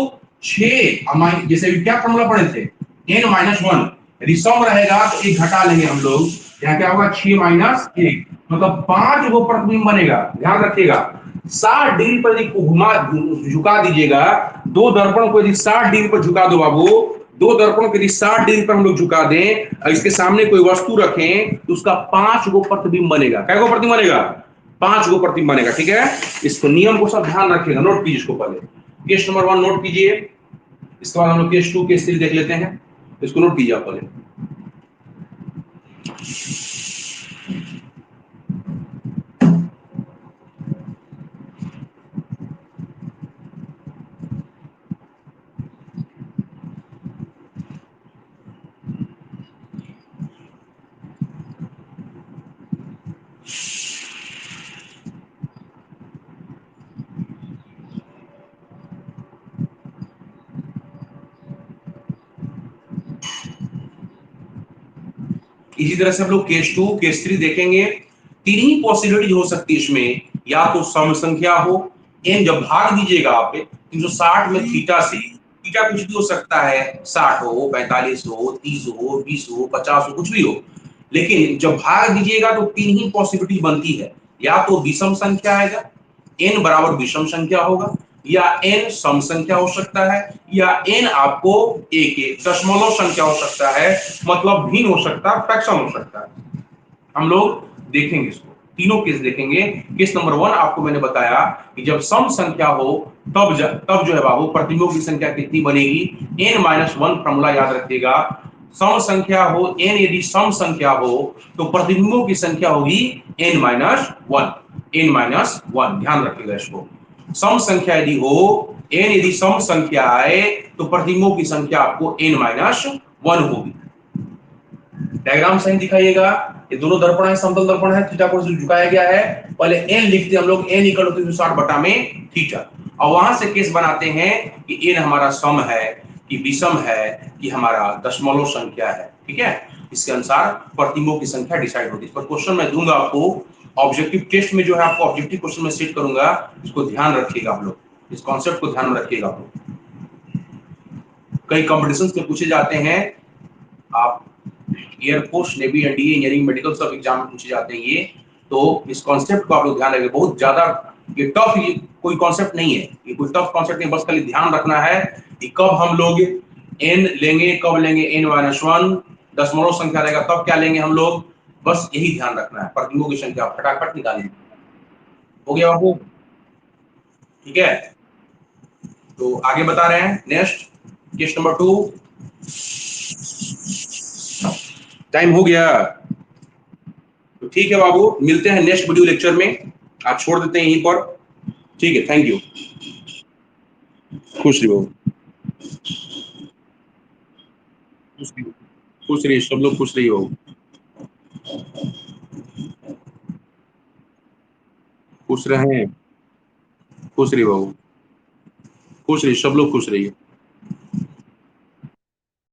6। जैसे क्या फॉर्मूला पढ़े थे, n-1। यदि सम रहेगा तो एक घटा लेंगे हम लोग, यहाँ क्या होगा? 6-1, मतलब 5 गो प्रतिबिंब बनेगा। ध्यान रखिएगा, 60 डिग्री पर यदि घुमा झुका दीजिएगा, दो दर्पण को यदि 60 डिग्री पर झुका दो बाबू, दो दर्पणों के यदि 60 डिग्री पर हम लोग झुका दें और इसके सामने कोई वस्तु रखें, तो उसका 5 गो प्रतिबिंब बनेगा। क्या गो प्रतिबिंब बनेगा? 5 गो प्रतिबिंब बनेगा। ठीक है, इसको नियम को सब ध्यान रखिएगा, नोट कीजिए इसको। पहले केस नंबर 1 नोट कीजिए, इसके बाद हम लोग केस 2 केस 3 देख लेते हैं। इसको नोट कीजिए आप पहले। इसी तरह से हम लोग केस 2 केस 3 देखेंगे। तीन ही पॉसिबिलिटी हो सकती है इसमें, या तो सम संख्या हो, एन जब भाग दीजिएगा आप 360 में थीटा से, थीटा कुछ भी हो सकता है, 60 हो, 45 हो, 30 हो, 20 हो, 50 हो, कुछ भी हो। लेकिन जब भाग दीजिएगा तो तीन ही पॉसिबिलिटी बनती है, या तो विषम संख्या आएगा, एन बराबर विषम संख्या होगा, या एन सम संख्या हो सकता है, या एन आपको एक दशमलव संख्या हो सकता है, मतलब भिन्न हो सकता है, फ्रैक्शन हो सकता है। हम लोग देखेंगे इसको, तीनों केस देखेंगे। केस नंबर 1 आपको मैंने बताया कि जब सम संख्या हो तब जो है बाबू प्रतिबिंबों की संख्या कितनी बनेगी? n-1 फॉर्मूला याद रखिएगा। सम संख्या हो n, यदि सम संख्या हो तो प्रतिबिंबों की संख्या होगी n-1। n-1 ध्यान रखिएगा इसको। सम संख्या यदि हो, n यदि सम संख्या आए तो प्रतिबिंबों की संख्या आपको n-1 होगी। डायग्राम सही दिखाइएगा। ये दोनों दर्पण है, समतल दर्पण है, थीटा को झुकाया गया है। पहले n लिखते हैं हम लोग, n इक्वल टू 360 बटा में थीटा, और वहां से केस बनाते हैं कि n हमारा सम है कि विषम है कि हमारा दशमलव संख्या है। ठीक है, इसके अनुसार प्रतिबिंबों की संख्या डिसाइड होती है। इस पर क्वेश्चन मैं दूंगा आपको, ऑब्जेक्टिव टेस्ट में जो है आपको ऑब्जेक्टिव क्वेश्चन में सेट करूंगा। इसको ध्यान रखिएगा आप लोग, इस कॉन्सेप्ट को ध्यान में रखिएगा आप लोग। कई कॉम्पिटिशंस में पूछे जाते हैं, आप air force, navy, NDA, engineering, medical सब एग्जाम में पूछे जाते हैं ये। तो इस कॉन्सेप्ट को आप लोग ध्यान रखें, बहुत ज्यादा ये टफ कोई कॉन्सेप्ट नहीं है, ये कोई टफ कॉन्सेप्ट नहीं, बस खाली ध्यान रखना है कि कब हम लोग एन लेंगे, कब लेंगे n-1, दशमलव संख्या रहेगा तब क्या लेंगे हम लोग, बस यही ध्यान रखना है। प्रतिबिंबों की संख्या फटाफट निकालेंगे। हो गया बाबू? ठीक है, तो आगे बता रहे हैं। Next case number 2। टाइम हो गया, तो ठीक है बाबू, मिलते हैं नेक्स्ट वीडियो लेक्चर में। आज छोड़ देते हैं यहीं पर। ठीक है, थैंक यू। खुश रहिए बाबू, खुश रहिए, सब लोग खुश रहिए बाबू, खुश रहें, खुश रहिए बाबू, खुश रहिए, सब लोग खुश रहिए।